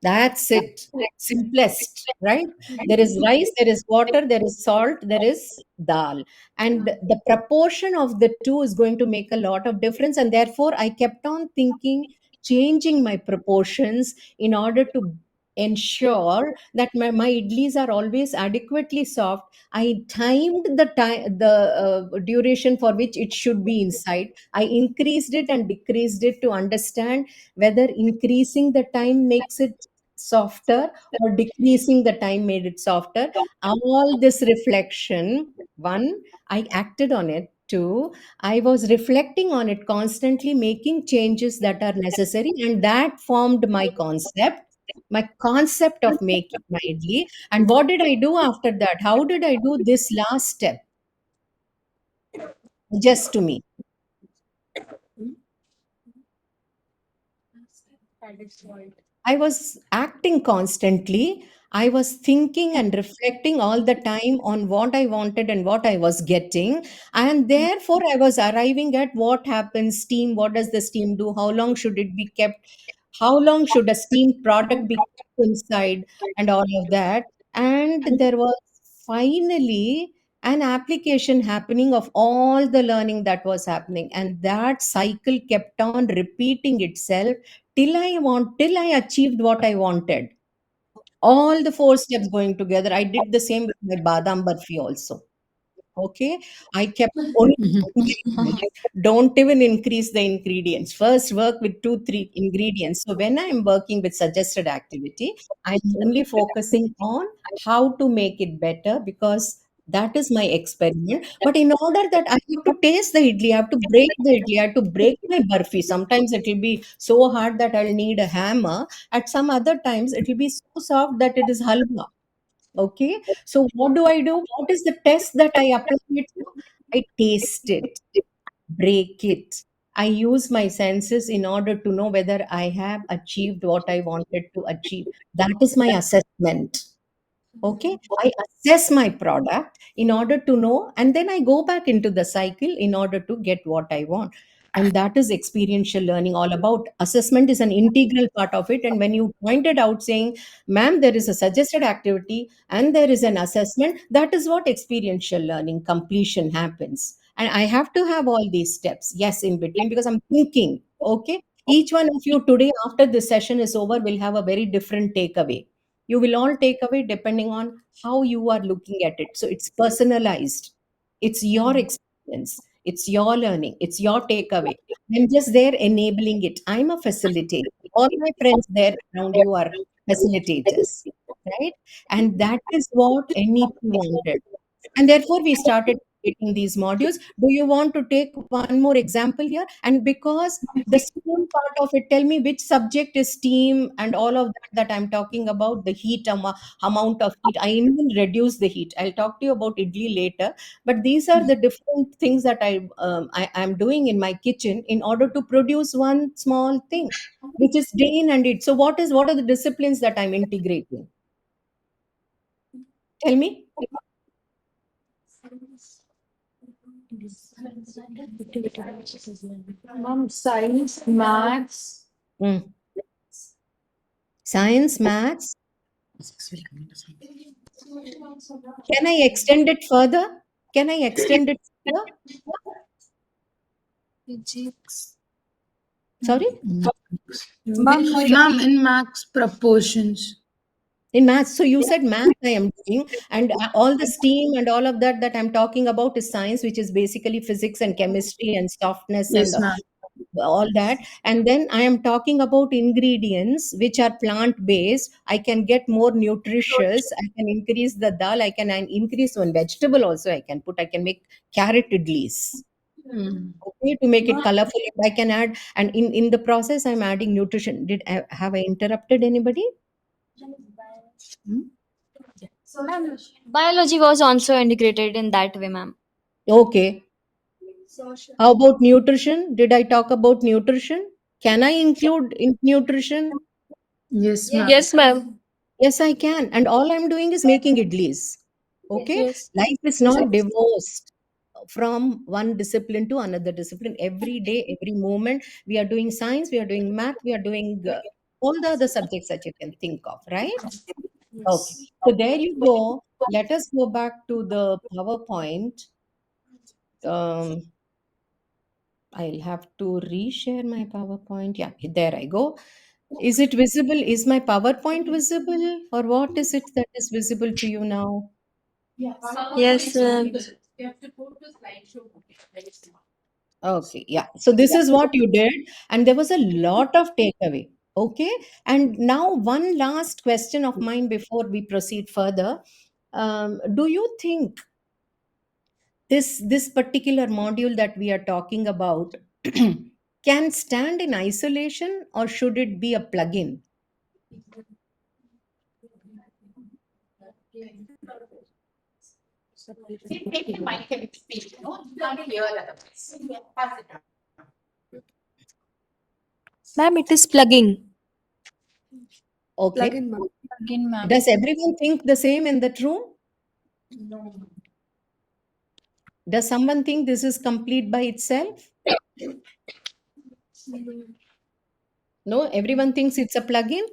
That's it. Simplest, right? There is rice, there is water, there is salt, there is dal. And the proportion of the two is going to make a lot of difference. And therefore, I kept on thinking, changing my proportions in order to ensure that my idlis are always adequately soft. I timed the duration for which it should be inside. I increased it and decreased it to understand whether increasing the time makes it softer or decreasing the time made it softer. All this reflection, one, I acted on it. Two, I was reflecting on it constantly, making changes that are necessary, and that formed my concept of making my idli. And what did I do after that? How did I do this last step? Just to me. I was acting constantly. I was thinking and reflecting all the time on what I wanted and what I was getting. And therefore, I was arriving at what happens, steam, what does the steam do? How long should it be kept? How long should a steam product be kept inside? And all of that. And there was finally an application happening of all the learning that was happening. And that cycle kept on repeating itself till I achieved what I wanted. All the four steps going together. I did the same with my badam barfi also. Okay, I kept only ingredients. Don't even increase the ingredients. First, work with two, three ingredients. So when I'm working with suggested activity, I'm only focusing on how to make it better because that is my experiment. But in order that I have to taste the idli, I have to break the idli, I have to break my barfi. Sometimes it will be so hard that I'll need a hammer. At some other times, it will be so soft that it is halwa. Okay, so what do I do? What is the test that I apply it to? I taste it, break it. I use my senses in order to know whether I have achieved what I wanted to achieve. That is my assessment. Okay, I assess my product in order to know, and then I go back into the cycle in order to get what I want. And that is experiential learning all about. Assessment is an integral part of it. And when you pointed out saying, ma'am, there is a suggested activity and there is an assessment, that is what experiential learning completion happens. And I have to have all these steps, yes, in between, because I'm thinking, okay, each one of you today, after this session is over, will have a very different takeaway. You will all take away depending on how you are looking at it. So it's personalized. It's your experience. It's your learning. It's your takeaway. I'm just there enabling it. I'm a facilitator. All my friends there around you are facilitators, right? And that is what NEP wanted. And therefore, we started creating these modules. Do you want to take one more example here? And because the steam part of it, tell me which subject is steam and all of that I'm talking about, the heat amount of heat. I even reduce the heat. I'll talk to you about idli later. But these are the different things that I am doing in my kitchen in order to produce one small thing, which is day in and it. So what are the disciplines that I'm integrating? Tell me. Mom, science, maths. Mm. Science, maths. Can I extend it further? Can I extend it further? Physics. Sorry? Mom, in maths, proportions. In maths. So you said math I am doing, and all the steam and all of that I'm talking about is science, which is basically physics and chemistry and softness and Yes, ma'am. all that. And then I am talking about ingredients which are plant based. I can get more nutritious. I can increase the dal. I can increase one vegetable also. I can make carrot idlis. Mm. Okay, to make it colorful. I can add, and in the process, I'm adding nutrition. Have I interrupted anybody? So, ma'am, biology was also integrated in that way, ma'am. Okay. How about nutrition? Did I talk about nutrition? Can I include in nutrition? Yes, ma'am. Yes, ma'am. Yes, I can. And all I'm doing is making idlis. Okay? Yes. Life is not divorced from one discipline to another discipline. Every day, every moment, we are doing science, we are doing math, we are doing all the other subjects that you can think of, right? Okay. So there you go. Let us go back to the PowerPoint. Um, I'll have to reshare my PowerPoint. Yeah, there I go. Is it visible? Is my PowerPoint visible? Or what is it that is visible to you now? Yes, ma'am. You have to go to slideshow. Very small. Okay, yeah. So this is what you did, and there was a lot of takeaway. Okay, and now one last question of mine before we proceed further. Do you think this particular module that we are talking about can stand in isolation, or should it be a plugin? Take the mic and speak. No, you can't hear otherwise. Pass it on. Ma'am, it is plugging. Okay. Plug-in, ma'am. Again, ma'am. Does everyone think the same in that room? Does someone think this is complete by itself? No, everyone thinks it's a plugin.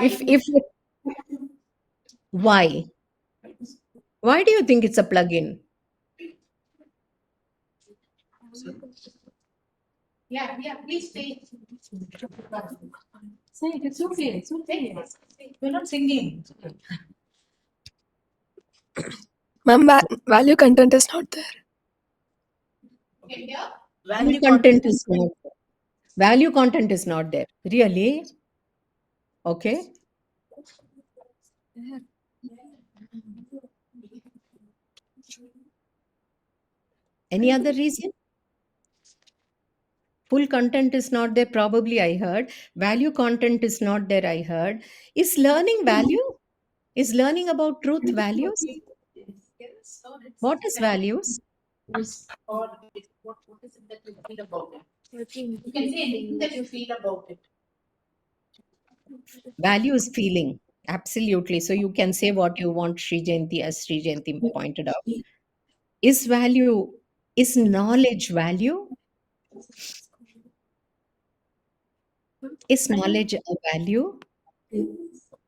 If why? Why do you think it's a plugin? Yeah, please stay. Say it, it's okay. It's okay. We're not singing. Ma'am, value content is not there. Okay, here. Value content is not there. Value content is not there. Really? Okay. Any other reason? Full content is not there, probably I heard. Value content is not there, I heard. Is learning value? Is learning about truth values? What is values? Or what is it that you feel about it? You can say anything that you feel about it. Value is feeling. Absolutely. So you can say what you want, Sri Jayanti, as Sri Jayanti pointed out. Is value, is knowledge value? Is knowledge a value?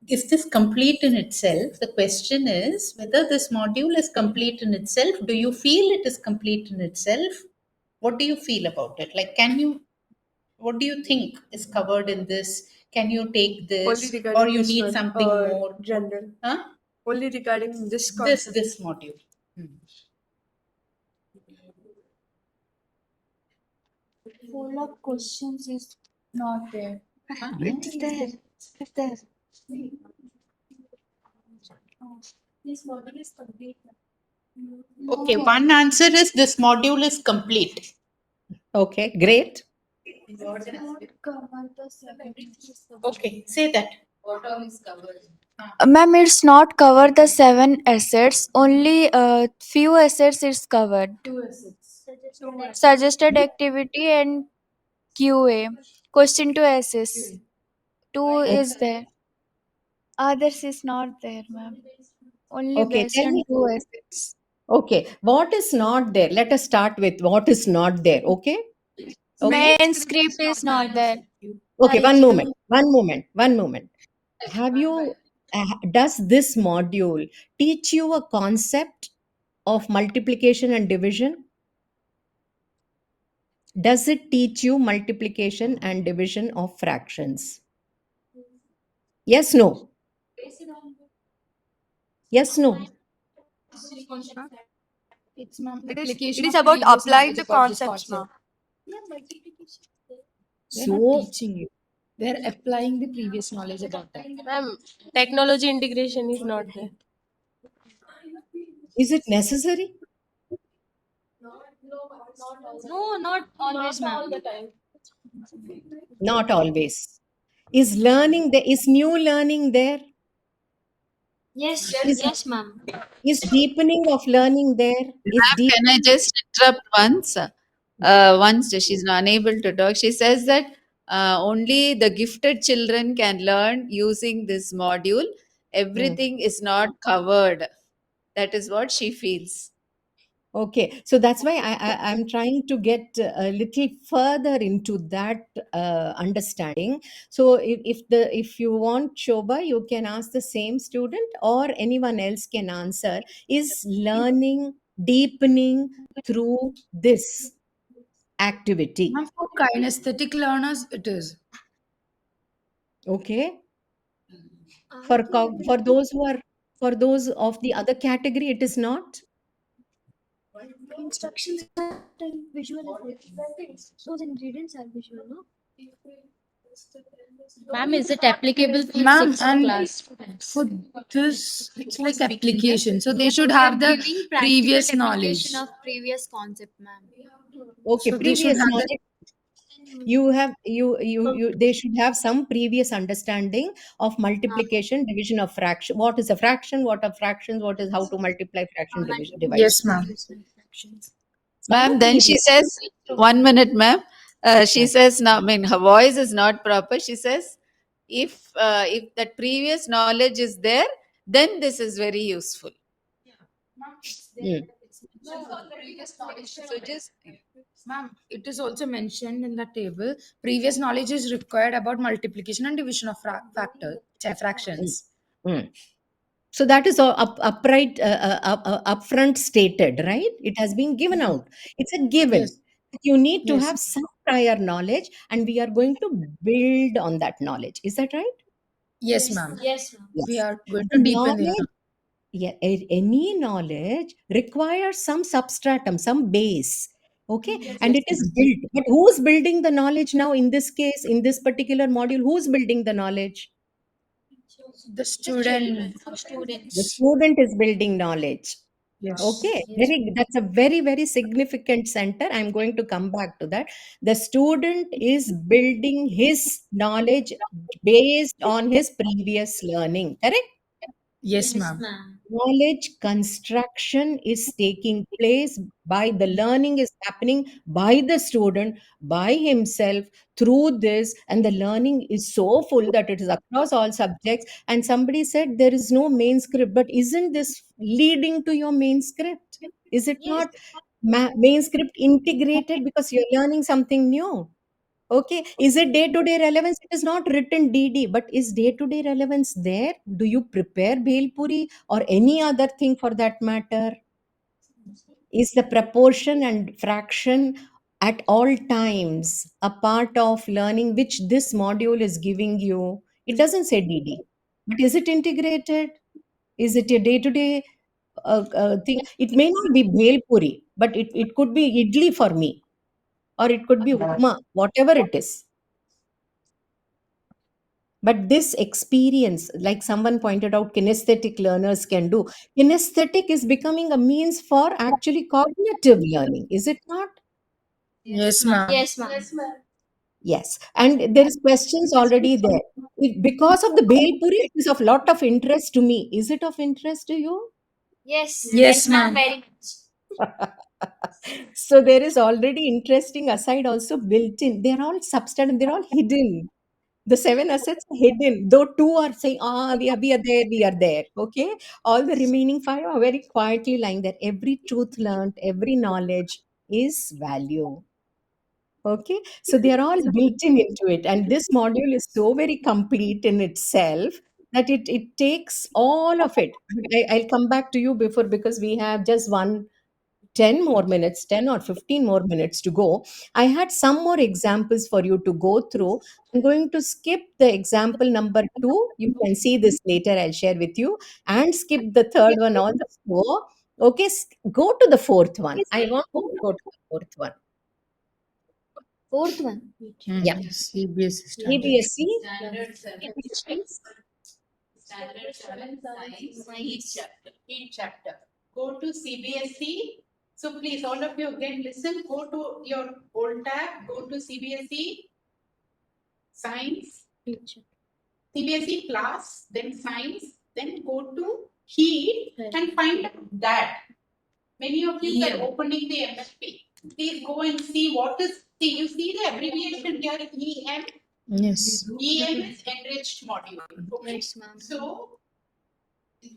Is this complete in itself? The question is whether this module is complete in itself. Do you feel it is complete in itself? What do you feel about it? Like, what do you think is covered in this? Can you take Only this, regarding or you this need one, something more? general. Huh? Only regarding this This concept. this module. Follow-up questions is not there. It's there. It's there. Okay, one answer is this module is complete. Okay, great. Okay, say that. Ma'am, it's not cover the 7 assets. Only few assets is covered. Suggested activity and QA. Question to assess. 2 is there. Others is not there, ma'am. Only Okay, based tell on me. 2 assets. Okay, what is not there? Let us start with what is not there. Okay. Okay. Main script is not there. Okay, one Curriculum. moment. One moment. One moment. Have you, does this module teach you a concept of multiplication and division? Does it teach you multiplication and division of fractions? Yes, no. Yes, no. It's ma'am, It is about applying the concepts, ma'am. They're not So, teaching you. They're applying the previous knowledge about that. Ma'am, technology integration is not there. is it necessary? No, not always, ma'am. Not always. Is learning there? Is new learning there? Yes, Is yes, ma'am. is deepening of learning there? Is deep? Can I just interrupt once? Once she's not unable to talk, she says that Only the gifted children can learn using this module. Mm. Everything is not covered. That is what she feels. Okay, so that's why I'm trying to get a little further into that understanding. So if you want Shobha, you can ask the same student or anyone else can answer. Is learning deepening through this activity? Ma'am, for kinesthetic learners, it is. Okay, I think for those who are, for those of the other category, it is not. instructions are visual effects. Those ingredients are visual, no? Ma'am, is it applicable for Ma'am, sixth and class? for this, it's like application. So they should have the Giving practical previous application knowledge. of previous concept, ma'am. Okay, So they should previous have the knowledge. You have you they should have some previous understanding of multiplication, division of fraction. What is a fraction? What are fractions? What is how to multiply, fraction, division, divide? yes, ma'am. Ma'am, Some then she previous. says, 1 minute, ma'am. She Yeah. says, now, I mean, her voice is not proper. She says, if that previous knowledge is there, then this is very useful. Ma'am, it's there. Mm, It's mentioned for the previous knowledge. So just, ma'am, it is also mentioned in the table. Previous knowledge is required about multiplication and division of mm, fractions. mm. So that is all upright, upfront stated, right? It has been given out. It's a given. Yes, You need to yes, have some prior knowledge, and we are going to build on that knowledge. Is that right? yes, ma'am. Yes, ma'am. We Yes. are going So to deepen the knowledge, yeah, any knowledge requires some substratum, some base. Okay, and yes, it is ma'am. built. But who's building the knowledge now in this case, in this particular module? Who's building the knowledge? The student, The Students. student is building knowledge. yes, Okay, very, that's a very, very significant center. I'm going to come back to that. The student is building his knowledge based on his previous learning. Correct? yes, Yes, ma'am. ma'am. Knowledge construction is taking place by the learning is happening by the student, by himself through this, and the learning is so full that it is across all subjects. And somebody said there is no main script, but isn't this leading to your main script? Is it Yes. not main script integrated because you're learning something new? Okay. Is it day to day relevance? It is not written DD, but is day to day relevance there? Do you prepare Bhel Puri or any other thing for that matter? Is the proportion and fraction at all times a part of learning which this module is giving you? It doesn't say DD, but is it integrated? Is it a day to day thing? It may not be Bhel Puri, but it could be idli for me, or it could be upma, whatever it is. But this experience, like someone pointed out, kinesthetic learners can do. Kinesthetic is becoming a means for actually cognitive learning, is it not? Yes, ma'am. Yes, ma'am. Yes. And there is questions already there. Because of the Bhel Puri, it is of lot of interest to me. Is it of interest to you? Yes. Yes, Yes, ma'am. ma'am. Very much. So there is already interesting aside also built in. They're all substandard, they're all hidden. The seven assets are hidden, though two are saying, we are there, we are there. Okay. All the remaining five are very quietly lying there. Every truth learned, every knowledge is value. Okay. So they are all built in into it. And this module is so very complete in itself that it takes all of it. But I'll come back to you before, because we have just 10 more minutes, 10 or 15 more minutes to go. I had some more examples for you to go through. I'm going to skip the example number 2. You can see this later, I'll share with you, and skip the third one on the floor. Okay, go to the fourth one. I want you to go to the fourth one. Fourth one. Yeah, CBSE standard. EBSC. Standard 7. Standard 7 science, each chapter. Go to CBSE. So please, all of you again listen. Go to your old tab. Go to CBSE science, CBSE class, then science, then go to heat and find that. Many of you are opening the MSP. Please go and see what is, see, you see the abbreviation here, EM? Yes. EM is enriched module. Okay. Yes, ma'am. So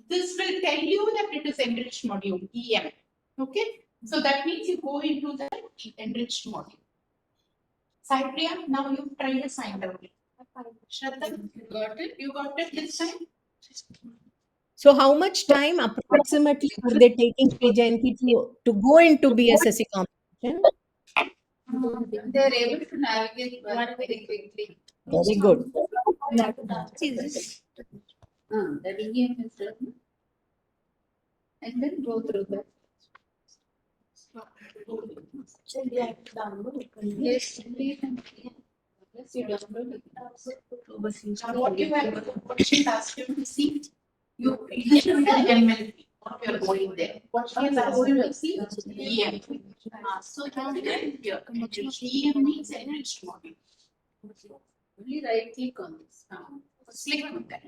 this will tell you that it is enriched module, EM. Okay. So that means you go into the enriched module. Cyprian, now you try to find out. Shraddha, you got it? You got it this time? So how much time approximately are they taking PJNP to go into BSSC competition? They're able to navigate one very quickly. Very good. See this? That EM is done. And then go through that. Yes, please. Yes, you download it. Now what you have question asked you to see? You this is the MLP. What you are going there. What she has asked you to see? EM. So here, EM means enriched module. Only right click on this. Click on that.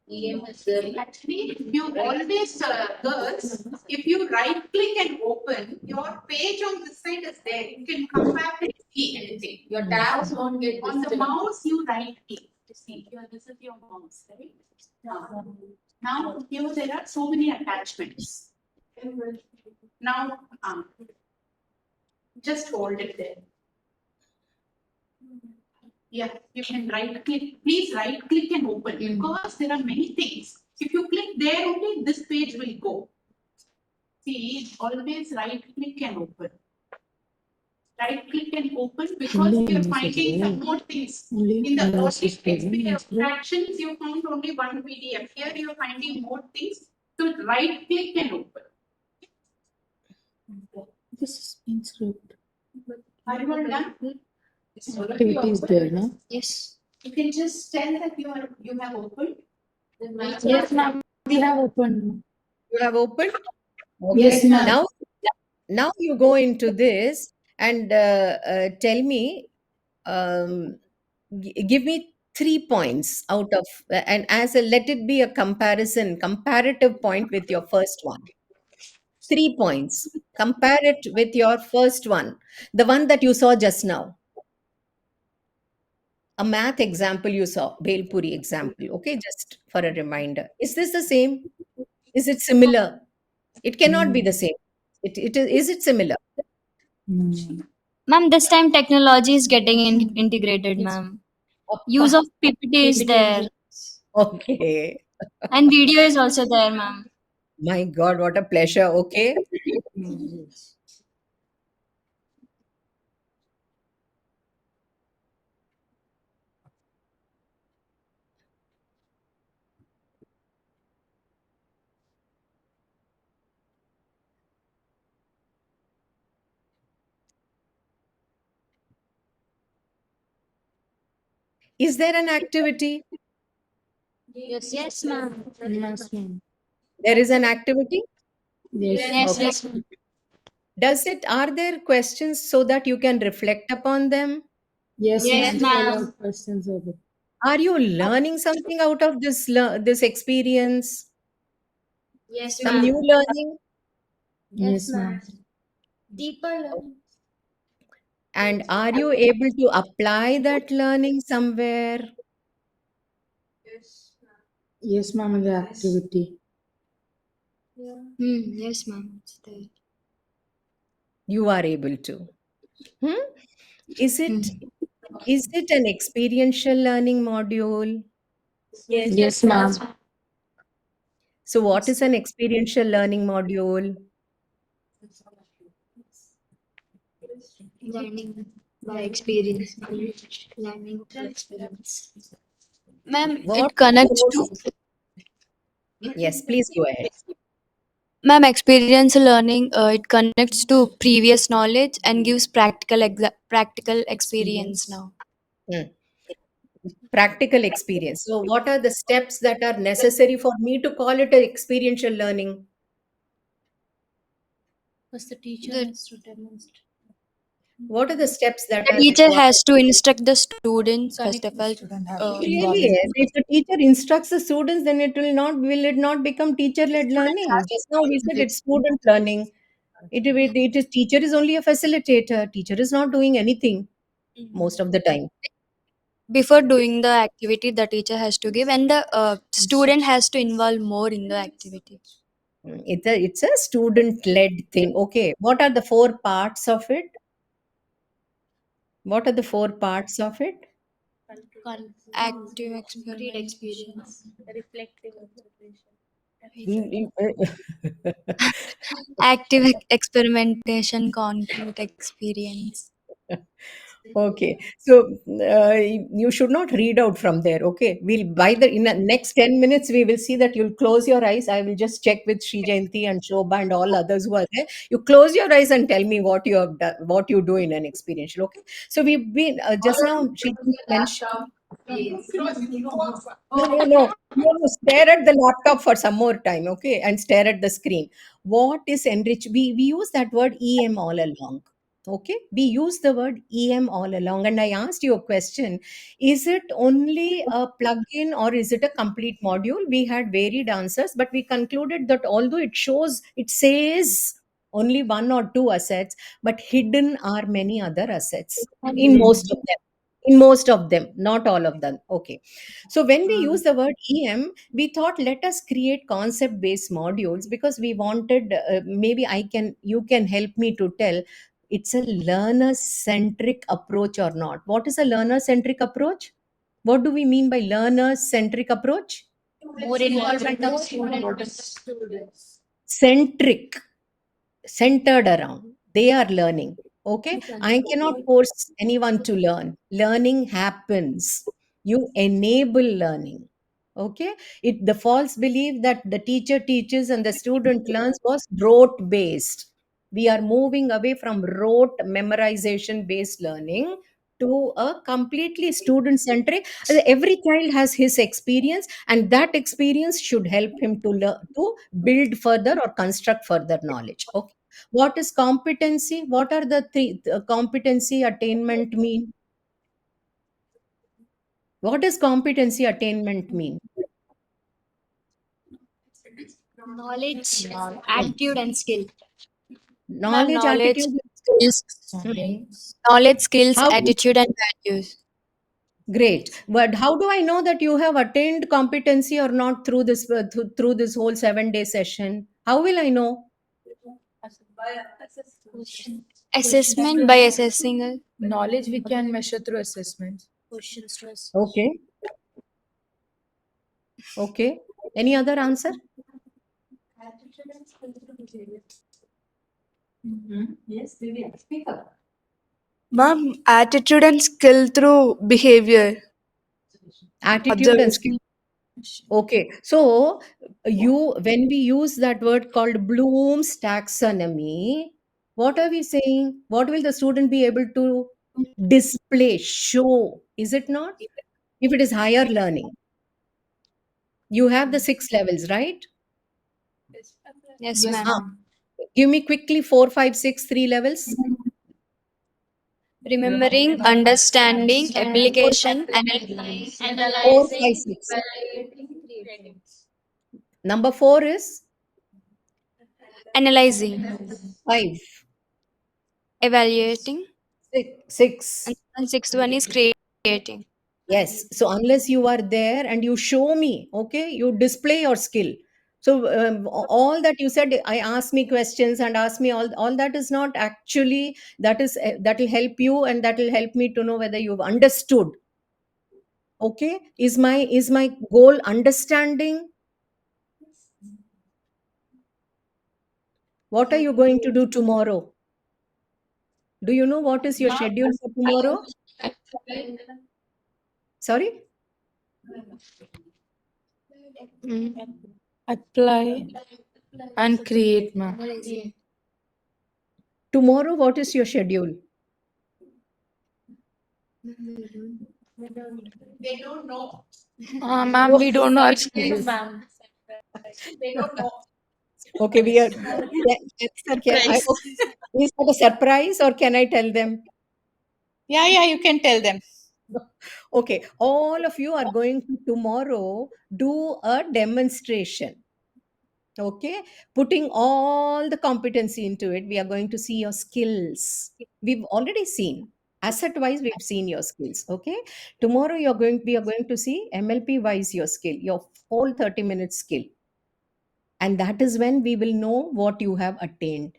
EM is there. Actually, you always, girls, if you right click and open, your page on this side is there. You can come back and see anything. Your tabs won't get On the disturbed. mouse, you right click to see. This is your mouse, right? Now, here there are so many attachments. Now, just hold it there. Yeah, you can right click. Please right click and open because there are many things. If you click there only, this page will go. See, always right click and open. Right click and open because you're finding some more things. In the early fractions, you found only one PDF. Here you're finding more things. So right click and open. This is being script. Are you all done? Activity is there, no? Yes. You can just tell that you have opened. Yes, ma'am. We have opened. You have opened? Okay. Yes, ma'am. Now you go into this and tell me, give me 3 points out of, and as a, let it be a comparative point with your first one. 3 points. Compare it with your first one, the one that you saw just now. A math example you saw, Bhelpuri example. Okay, just for a reminder. Is this the same? Is it similar? It cannot be the same. Is it similar? Ma'am, this time technology is getting integrated, ma'am. Use of PPT is there. Okay. And video is also there, ma'am. My God, what a pleasure. Okay. Is there an activity? Yes, ma'am. Yes, ma'am. There is an activity? Yes. Yes, Okay. yes, ma'am. Are there questions so that you can reflect upon them? Yes, Yes, ma'am. ma'am. Follow-up questions are there. Are you learning something out of this experience? Yes, Some new ma'am. learning? Yes, ma'am. Deeper learning. And are you able to apply that learning somewhere? Yes, ma'am. In the activity. Yes, ma'am. It's there. You are able to. Hmm? Is Hmm. it an experiential learning module? Yes, ma'am. So what is an experiential learning module? Learning by experience. Learning by experience. Ma'am, What? it connects to Yes, please go ahead. ma'am experiential learning. It connects to previous knowledge and gives practical experience now. Hmm. Practical experience. So what are the steps that are necessary for me to call it an experiential learning? First, the teacher The, has to demonstrate. What are the steps that the are teacher required? has to instruct the students first of all. Really, if the teacher instructs the students, then will it not become teacher-led learning? Just now we said it's student learning. It is teacher is only a facilitator. Teacher is not doing anything most of the time. Before doing the activity, the teacher has to give, and the student has to involve more in the activity. It's a student led thing. Okay, what are the four parts of it? What are the four parts of it? Active experience. Reflective observation. Mm, Active experimentation, concrete experience. Okay, so you should not read out from there. Okay, we'll by the in the next 10 minutes we will see that you'll close your eyes. I will just check with Sri Jayanti and Shobha and all others who are there. You close your eyes and tell me what you have done, what you do in an experiential. Okay, so we've been just now. Sri Jayanti mentioned. No, no, no, no, no. Stare at the laptop for some more time, okay, and stare at the screen. What is enrich? We use that word EM all along. Okay, we use the word EM all along, and I asked you a question: is it only a plug-in or is it a complete module? We had varied answers, but we concluded that although it says only one or two assets, but hidden are many other assets in most of them. In most of them, not all of them. Okay, so when we use the word EM, we thought let us create concept based modules because we wanted maybe you can help me to tell it's a learner centric approach or not. What is a learner centric approach? What do we mean by learner centric approach? More involvement of students. Centric, centered around. They are learning. Okay. I cannot force anyone to learn. Learning happens. You enable learning. Okay. The false belief that the teacher teaches and the student learns was rote based. We are moving away from rote memorization based learning to a completely student centric. Every child has his experience, and that experience should help him to learn, to build further or construct further knowledge. Okay, what is competency? What are the competency attainment mean? What does competency attainment mean? Knowledge, attitude, and skill. Ma'am, Knowledge, attitude, and skills, hmm. knowledge, skills, How? attitude, and values. Great. But how do I know that you have attained competency or not through through this whole 7 day session? How will I know? Assessment by assessing a Knowledge we can measure through assessments. Okay. Okay. Any other answer? Yes, Divya, speak up. Ma'am, attitude and skill through behavior, Attitude and skill. observation. Okay. So when we use that word called Bloom's taxonomy, what are we saying? What will the student be able to display, show? Is it not? If it is higher learning, you have the 6 levels, right? yes, Yes, ma'am. Ah, ma'am. give me quickly 4, 5, 6, 3 levels. Remembering, understanding, Four, application, analysis. four, Analyzing, five, six. evaluating, creating. Number 4 is Analyzing, 5, evaluating, 6. and sixth one is creating. Yes. So unless you are there and you show me, okay, you display your skill. So all that you said, I ask me questions and ask me all that is not actually that will help you and that will help me to know whether you've understood. Okay, is my goal understanding? What are you going to do tomorrow? Do you know what is your schedule for tomorrow? Sorry, Apply and create, ma'am. tomorrow what is your schedule? They don't know. Ma'am, we don't know our schedule. They don't know. Okay, we are. Okay, is that a surprise or can I tell them? Yeah, you can tell them. Okay, all of you are going to tomorrow do a demonstration. Okay, putting all the competency into it, we are going to see your skills. We've already seen asset wise, we've seen your skills. Okay, tomorrow we are going to see MLP wise your skill, your whole 30-minute skill, and that is when we will know what you have attained.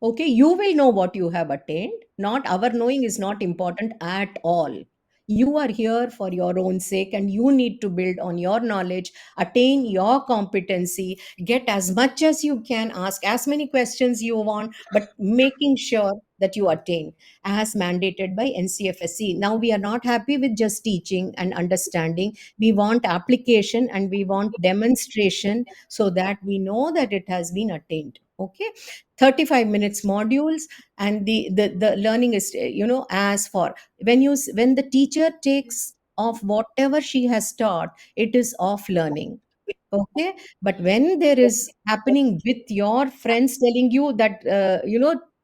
Okay, you will know what you have attained. Not our knowing is not important at all. You are here for your own sake and you need to build on your knowledge, attain your competency, get as much as you can, ask as many questions you want, but making sure that you attain as mandated by NCFSC. Now, we are not happy with just teaching and understanding. We want application and we want demonstration so that we know that it has been attained. Okay, 35 minutes modules, and the learning is, as for when the teacher takes off whatever she has taught, it is off learning. Okay, but when there is happening with your friends telling you that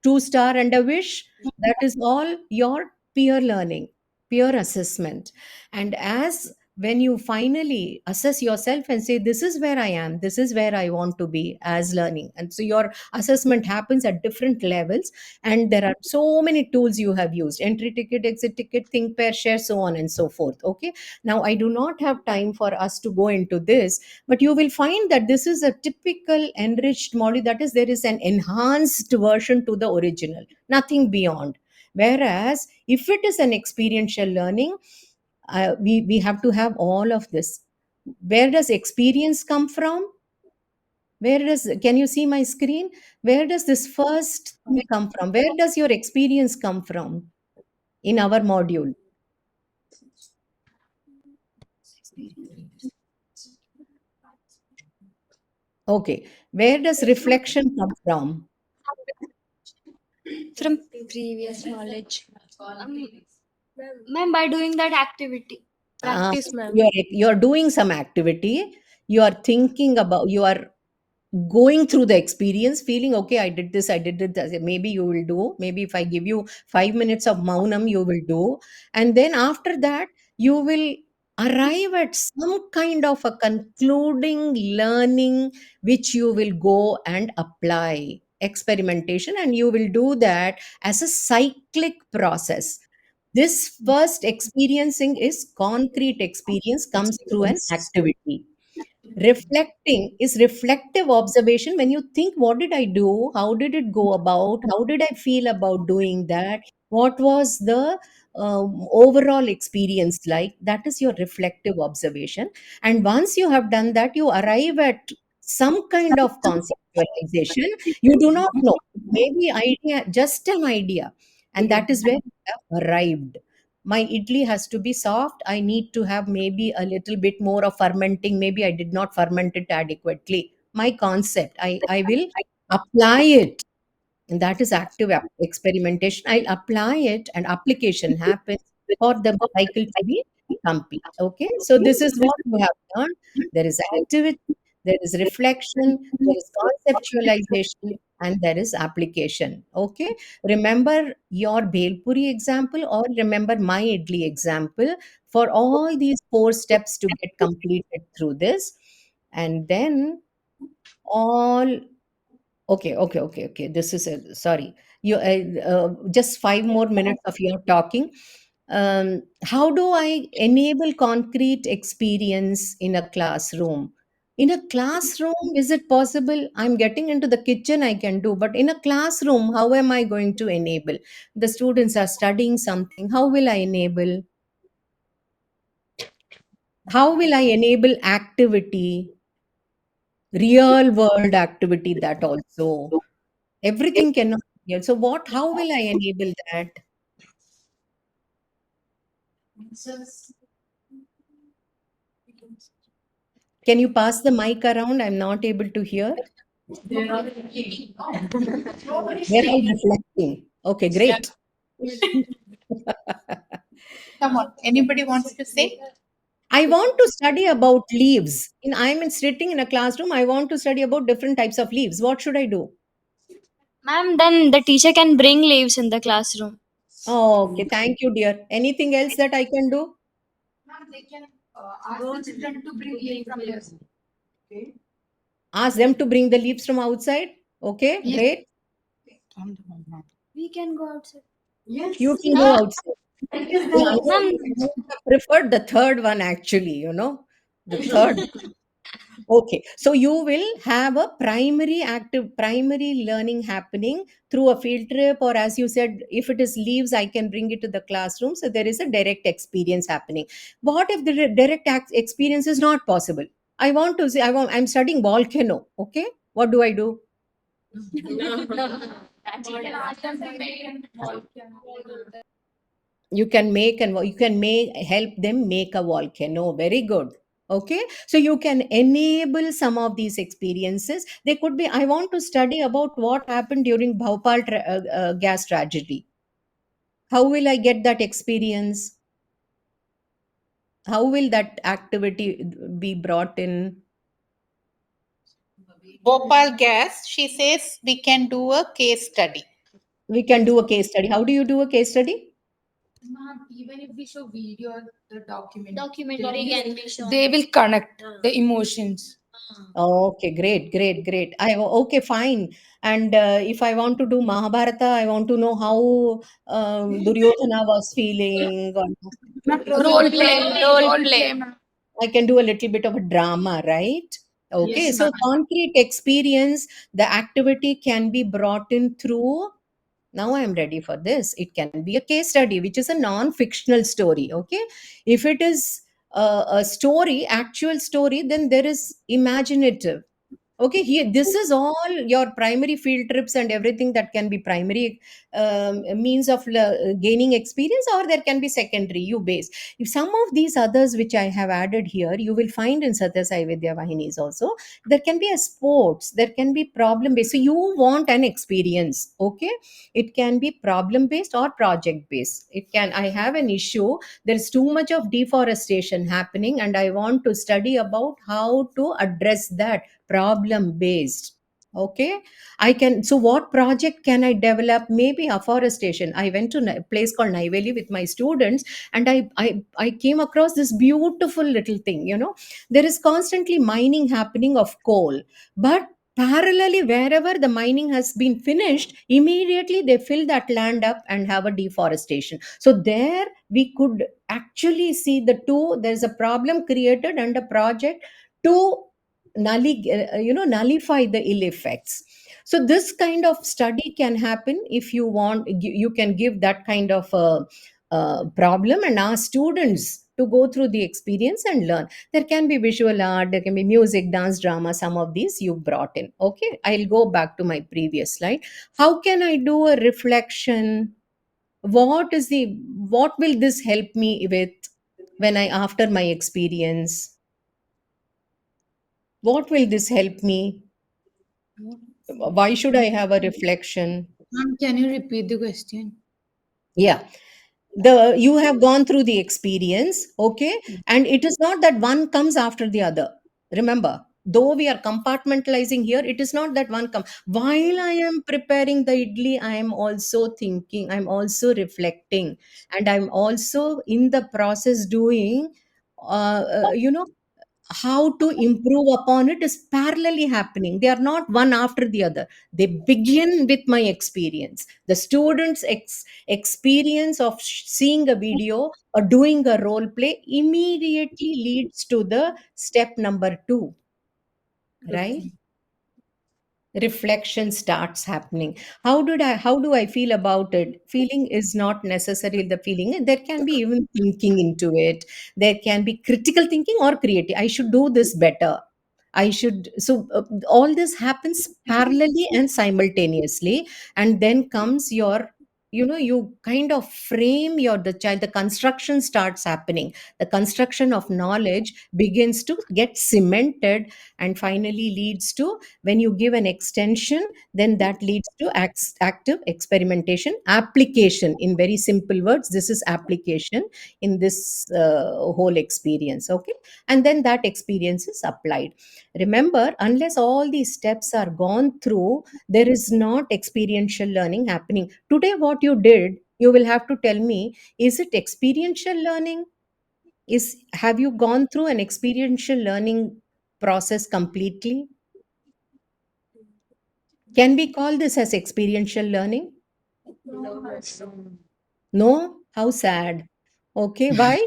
2 star and a wish, that is all your peer learning, peer assessment. And as when you finally assess yourself and say, this is where I am, this is where I want to be as learning, and so your assessment happens at different levels, and there are so many tools you have used: entry ticket, exit ticket, think, pair, share, so on and so forth. Okay, now I do not have time for us to go into this, but you will find that this is a typical enriched module. That is, there is an enhanced version to the original, nothing beyond. Whereas if it is an experiential learning, we have to have all of this. Where does experience come from? Where does, can you see my screen? Where does this first thing come from? Where does your experience come from in our module? Okay, where does reflection come from? From previous knowledge. Ma'am, by doing that activity. uh, Practice, ma'am. you're doing some activity, you are thinking about, you are going through the experience, feeling, okay, I did this, I did it. Maybe you will do, maybe if I give you 5 minutes of maunam, you will do, and then after that you will arrive at some kind of a concluding learning, which you will go and apply experimentation, and you will do that as a cyclic process. This first experiencing is concrete experience, comes through an activity. Reflecting is reflective observation. When you think, what did I do, how did it go about, how did I feel about doing that, what was the overall experience like, that is your reflective observation. And once you have done that, you arrive at some kind of conceptualization. You do not know, maybe idea, just an idea, and that is where you have arrived. My idli has to be soft, I need to have maybe a little bit more of fermenting, maybe I did not ferment it adequately. My concept, I will apply it, and that is active experimentation. I'll apply it and application happens for the cycle to be complete. Okay, so this is what you have done. There is activity, there is reflection, there is conceptualization, and there is application. Okay, remember your bhelpuri example or remember my idli example, for all these 4 steps to get completed through this. And then all, okay. This is a, sorry. You just 5 more minutes of your talking. How do I enable concrete experience in a classroom? In a classroom, is it possible? I'm getting into the kitchen, I can do, but in a classroom, how am I going to enable? The students are studying something. How will I enable? How will I enable activity, real world activity, that also? Everything cannot be here. So what, how will I enable that? Can you pass the mic around? I'm not able to hear. They're all thinking, no. Nobody's They're all thinking. reflecting. Okay, Yeah. great. Come on. Anybody wants to say? I want to study about leaves. I'm sitting in a classroom. I want to study about different types of leaves. What should I do? Ma'am, then the teacher can bring leaves in the classroom. Oh, okay, thank you, dear. Anything else that I can do? Ma'am, they can ask the children to bring leave from their school. Okay. Ask them to bring the leaves from outside. Okay, great. We can go outside. You can go outside. Yeah, I know Ma'am, you would have preferred the third one actually, the third. Okay, so you will have a primary learning happening through a field trip, or as you said, if it is leaves, I can bring it to the classroom. So there is a direct experience happening. What if the direct experience is not possible? I want to say, I'm studying volcano. Okay, what do I do? You can make help them make a volcano. Very good. Okay, so you can enable some of these experiences. They could be, I want to study about what happened during Bhopal gas tragedy. How will I get that experience? How will that activity be brought in? Bhopal gas, she says we can do a case study. We can do a case study. How do you do a case study? Ma'am, even if we show video, the documentary can be shown. they will connect the emotions. Okay, great, great, great. Okay, fine. And if I want to do Mahabharata, I want to know how Duryodhana was feeling. Role play, Role play. ma'am. I can do a little bit of a drama, right? Okay, Yes, ma'am. so concrete experience, the activity can be brought in through. Now I am ready for this. It can be a case study, which is a non-fictional story. Okay, if it is a story, actual story, then there is imaginative. Okay, here this is all your primary field trips and everything that can be primary means of gaining experience, or there can be secondary you base. If some of these others which I have added here, you will find in Satya Sai Vidya Vahinis also, there can be a sports, there can be problem based. So you want an experience, okay? It can be problem based or project based. It can, I have an issue, there is too much of deforestation happening and I want to study about how to address that, problem based. Okay, I can, so what project can I develop? Maybe afforestation. I went to a place called Naiveli with my students, and I came across this beautiful little thing. There is constantly mining happening of coal, but parallelly, wherever the mining has been finished, immediately they fill that land up and have a deforestation. So there we could actually see the two, there's a problem created and a project to nullify the ill effects. So this kind of study can happen. If you want, you can give that kind of a problem and ask students to go through the experience and learn. There can be visual art, there can be music, dance, drama, some of these you brought in. Okay, I'll go back to my previous slide. How can I do a reflection? What will this help me with when I, after my experience, what will this help me? Why should I have a reflection? Ma'am, can you repeat the question? Yeah, the you have gone through the experience, okay, and it is not that one comes after the other. Remember, though we are compartmentalizing here, it is not that one come while I am preparing the idli, I am also thinking, I'm also reflecting, and I'm also in the process doing how to improve upon it is parallelly happening. They are not one after the other. They begin with my experience. The students experience of seeing a video or doing a role play immediately leads to the step number 2, right? Okay. Reflection starts happening. How do I feel about it? Feeling is not necessarily the feeling. There can be even thinking into it. There can be critical thinking or creative. I should do this better. I should, so all this happens parallelly and simultaneously. And then comes your, you kind of frame your, the child, the construction starts happening. The construction of knowledge begins to get cemented and finally leads to, when you give an extension, then that leads to active experimentation, application. In very simple words, this is application in this whole experience. Okay, and then that experience is applied. Remember, unless all these steps are gone through, there is not experiential learning happening. Today what you did, you will have to tell me, is it experiential learning? Is, have you gone through an experiential learning process completely? Can we call this as experiential learning? No? How sad. Okay, why?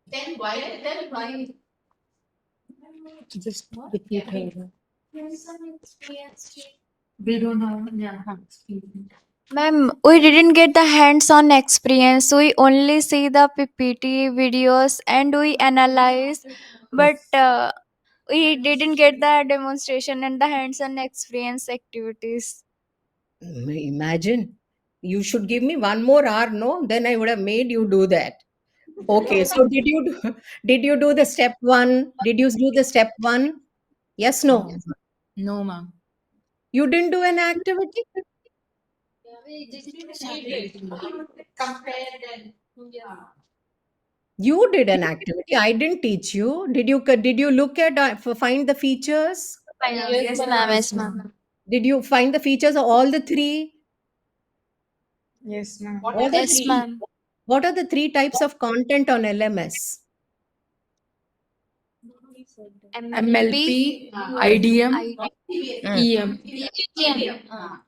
Then why? Then why? Just repeat her. We don't have, yeah. Ma'am, we didn't get the hands-on experience. We only see the PPT videos and we analyze, but we didn't get the demonstration and the hands-on experience activities. Imagine. You should give me one more hour, no? Then I would have made you do that. Okay, so did you do the step one? Did you do the step one? Yes, no. No, no, ma'am. You didn't do an activity? Compare then. You did an activity. I didn't teach you. Did you look at find the features? Yes, ma'am. Yes, ma'am. Did you find the features of all the three? Yes, ma'am. All the Yes, three. ma'am. What are the three types of content on LMS? MLP, IDM, Uh, EM.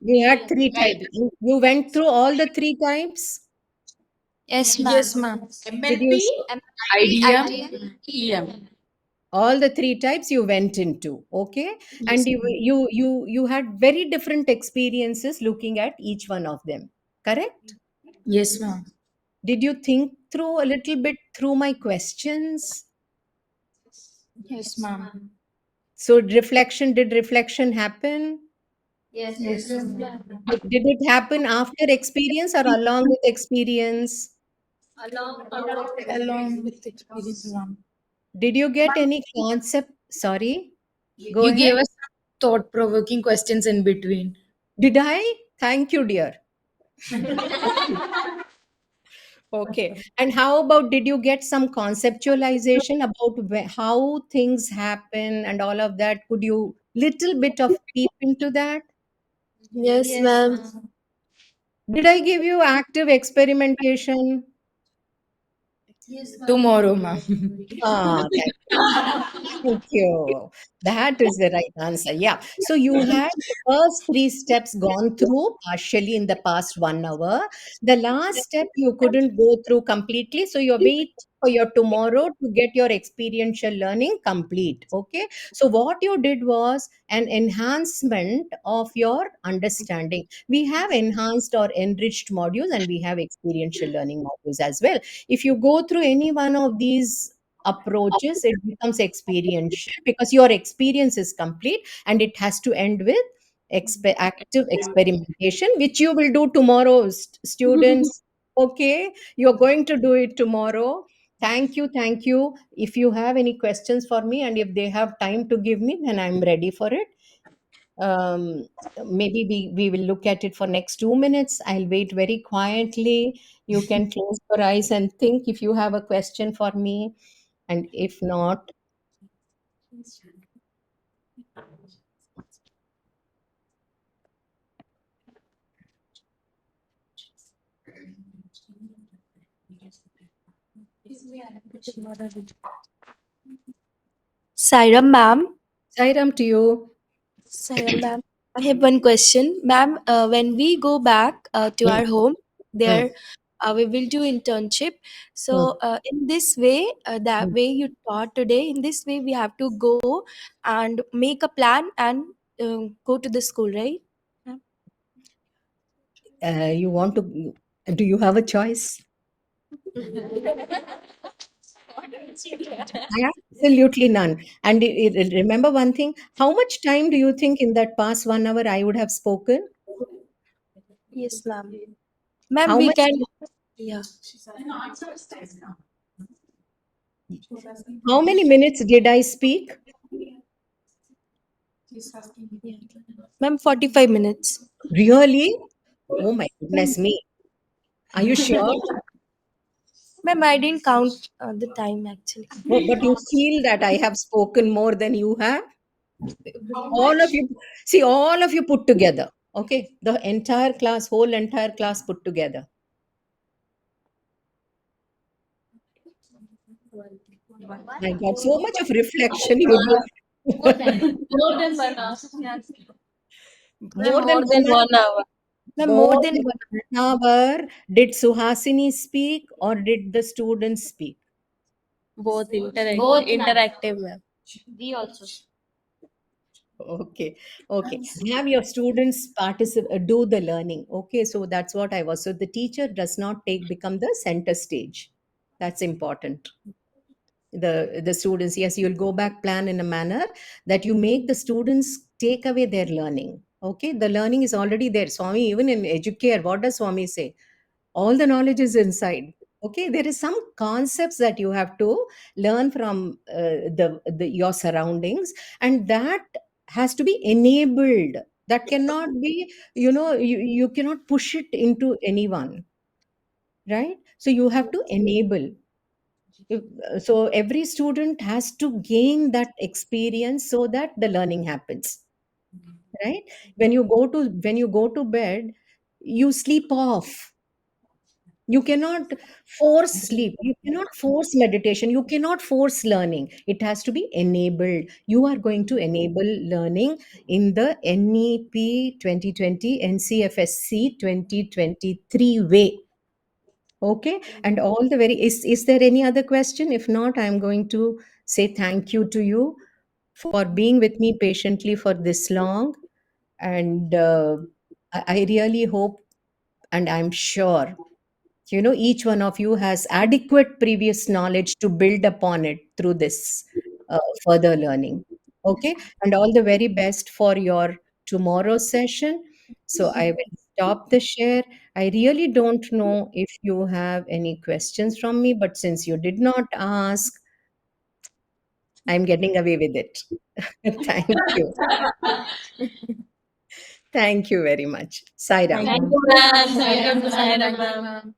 you had three types. You went through all the three types. Yes, ma'am. Yes, ma'am. Did you IDM, IDM. EM. all the three types you went into? Okay, and Yes, you ma'am. you you you had very different experiences looking at each one of them. Correct? Yes, ma'am. Did you think through a little bit through my questions? Yes, ma'am. So did reflection happen? Yes, ma'am. Did it happen after experience or along with experience? Along with experience, ma'am. Did you get any concept? Sorry, go You ahead. gave us thought-provoking questions in between. Did I? Thank you, dear. Okay. And how about did you get some conceptualization about how things happen and all of that? Could you little bit of peep into that? Yes, Yes, ma'am. ma'am. Did I give you active experimentation? Tomorrow, ma'am. Ah, thank you. Thank you. That is the right answer. Yeah. So you had the first three steps gone through partially in the past 1 hour. The last step you couldn't go through completely. So you wait for your tomorrow to get your experiential learning complete. Okay. So what you did was an enhancement of your understanding. We have enhanced or enriched modules and we have experiential learning modules as well. If you go through any one of these approaches, it becomes experiential because your experience is complete and it has to end with active experimentation, which you will do tomorrow, students. Okay, you're going to do it tomorrow. Thank you, thank you. If you have any questions for me and if they have time to give me, then I'm ready for it. um, Maybe we will look at it for next 2 minutes. I'll wait very quietly. You can close your eyes and think if you have a question for me, and if not, Sairam, ma'am. Sairam to you. Sairam, ma'am. I have one question, ma'am. When we go back to Hmm, our home, hmm, there we will do internship. hmm, So, in this way, that hmm. way you taught today, in this way we have to go and make a plan and go to the school, right? Ma'am? You want to? Do you have a choice? Absolutely none. And remember one thing. How much time do you think in that past 1 hour I would have spoken? Yes, ma'am. Ma'am, How we much? can. Yeah. How many minutes did I speak? Ma'am, 45 minutes. Really? Oh my goodness me. Are you sure? Ma'am, I didn't count the time actually. Oh, but you feel that I have spoken more than you have? All of you, see, all of you put together. Okay. The entire class, whole entire class put together. My God, so much of reflection you do. More than 1 hour. Ma'am, More than more than 1 hour. 1 hour. Ma'am, more More than than 1 hour. 1 hour. Did Suhasini speak or did the students speak? Both Both, ma'am. interactive, ma'am. We also. Okay, okay. Have your students participate, do the learning. Okay, so that's what I was. So the teacher does not become the center stage. That's important. The students, yes, you'll go back plan in a manner that you make the students take away their learning. Okay, the learning is already there. Swami, even in educare, what does Swami say? All the knowledge is inside. Okay, there is some concepts that you have to learn from the your surroundings, and that has to be enabled. That cannot be, you cannot push it into anyone, right? So you have to enable. So every student has to gain that experience so that the learning happens, right? When you go to bed, you sleep off. You cannot force sleep. You cannot force meditation. You cannot force learning. It has to be enabled. You are going to enable learning in the NEP 2020 NCFSC 2023 way. Okay. And all the very, is there any other question? If not, I'm going to say thank you to you for being with me patiently for this long. And I really hope and I'm sure each one of you has adequate previous knowledge to build upon it through this further learning. Okay, and all the very best for your tomorrow session. So I will stop the share. I really don't know if you have any questions from me, but since you did not ask, I'm getting away with it. Thank you. Thank you very much. Sairam. Thank Thank you, you, ma'am. ma'am. Welcome to Welcome to Sairam, Sairam, ma'am. ma'am.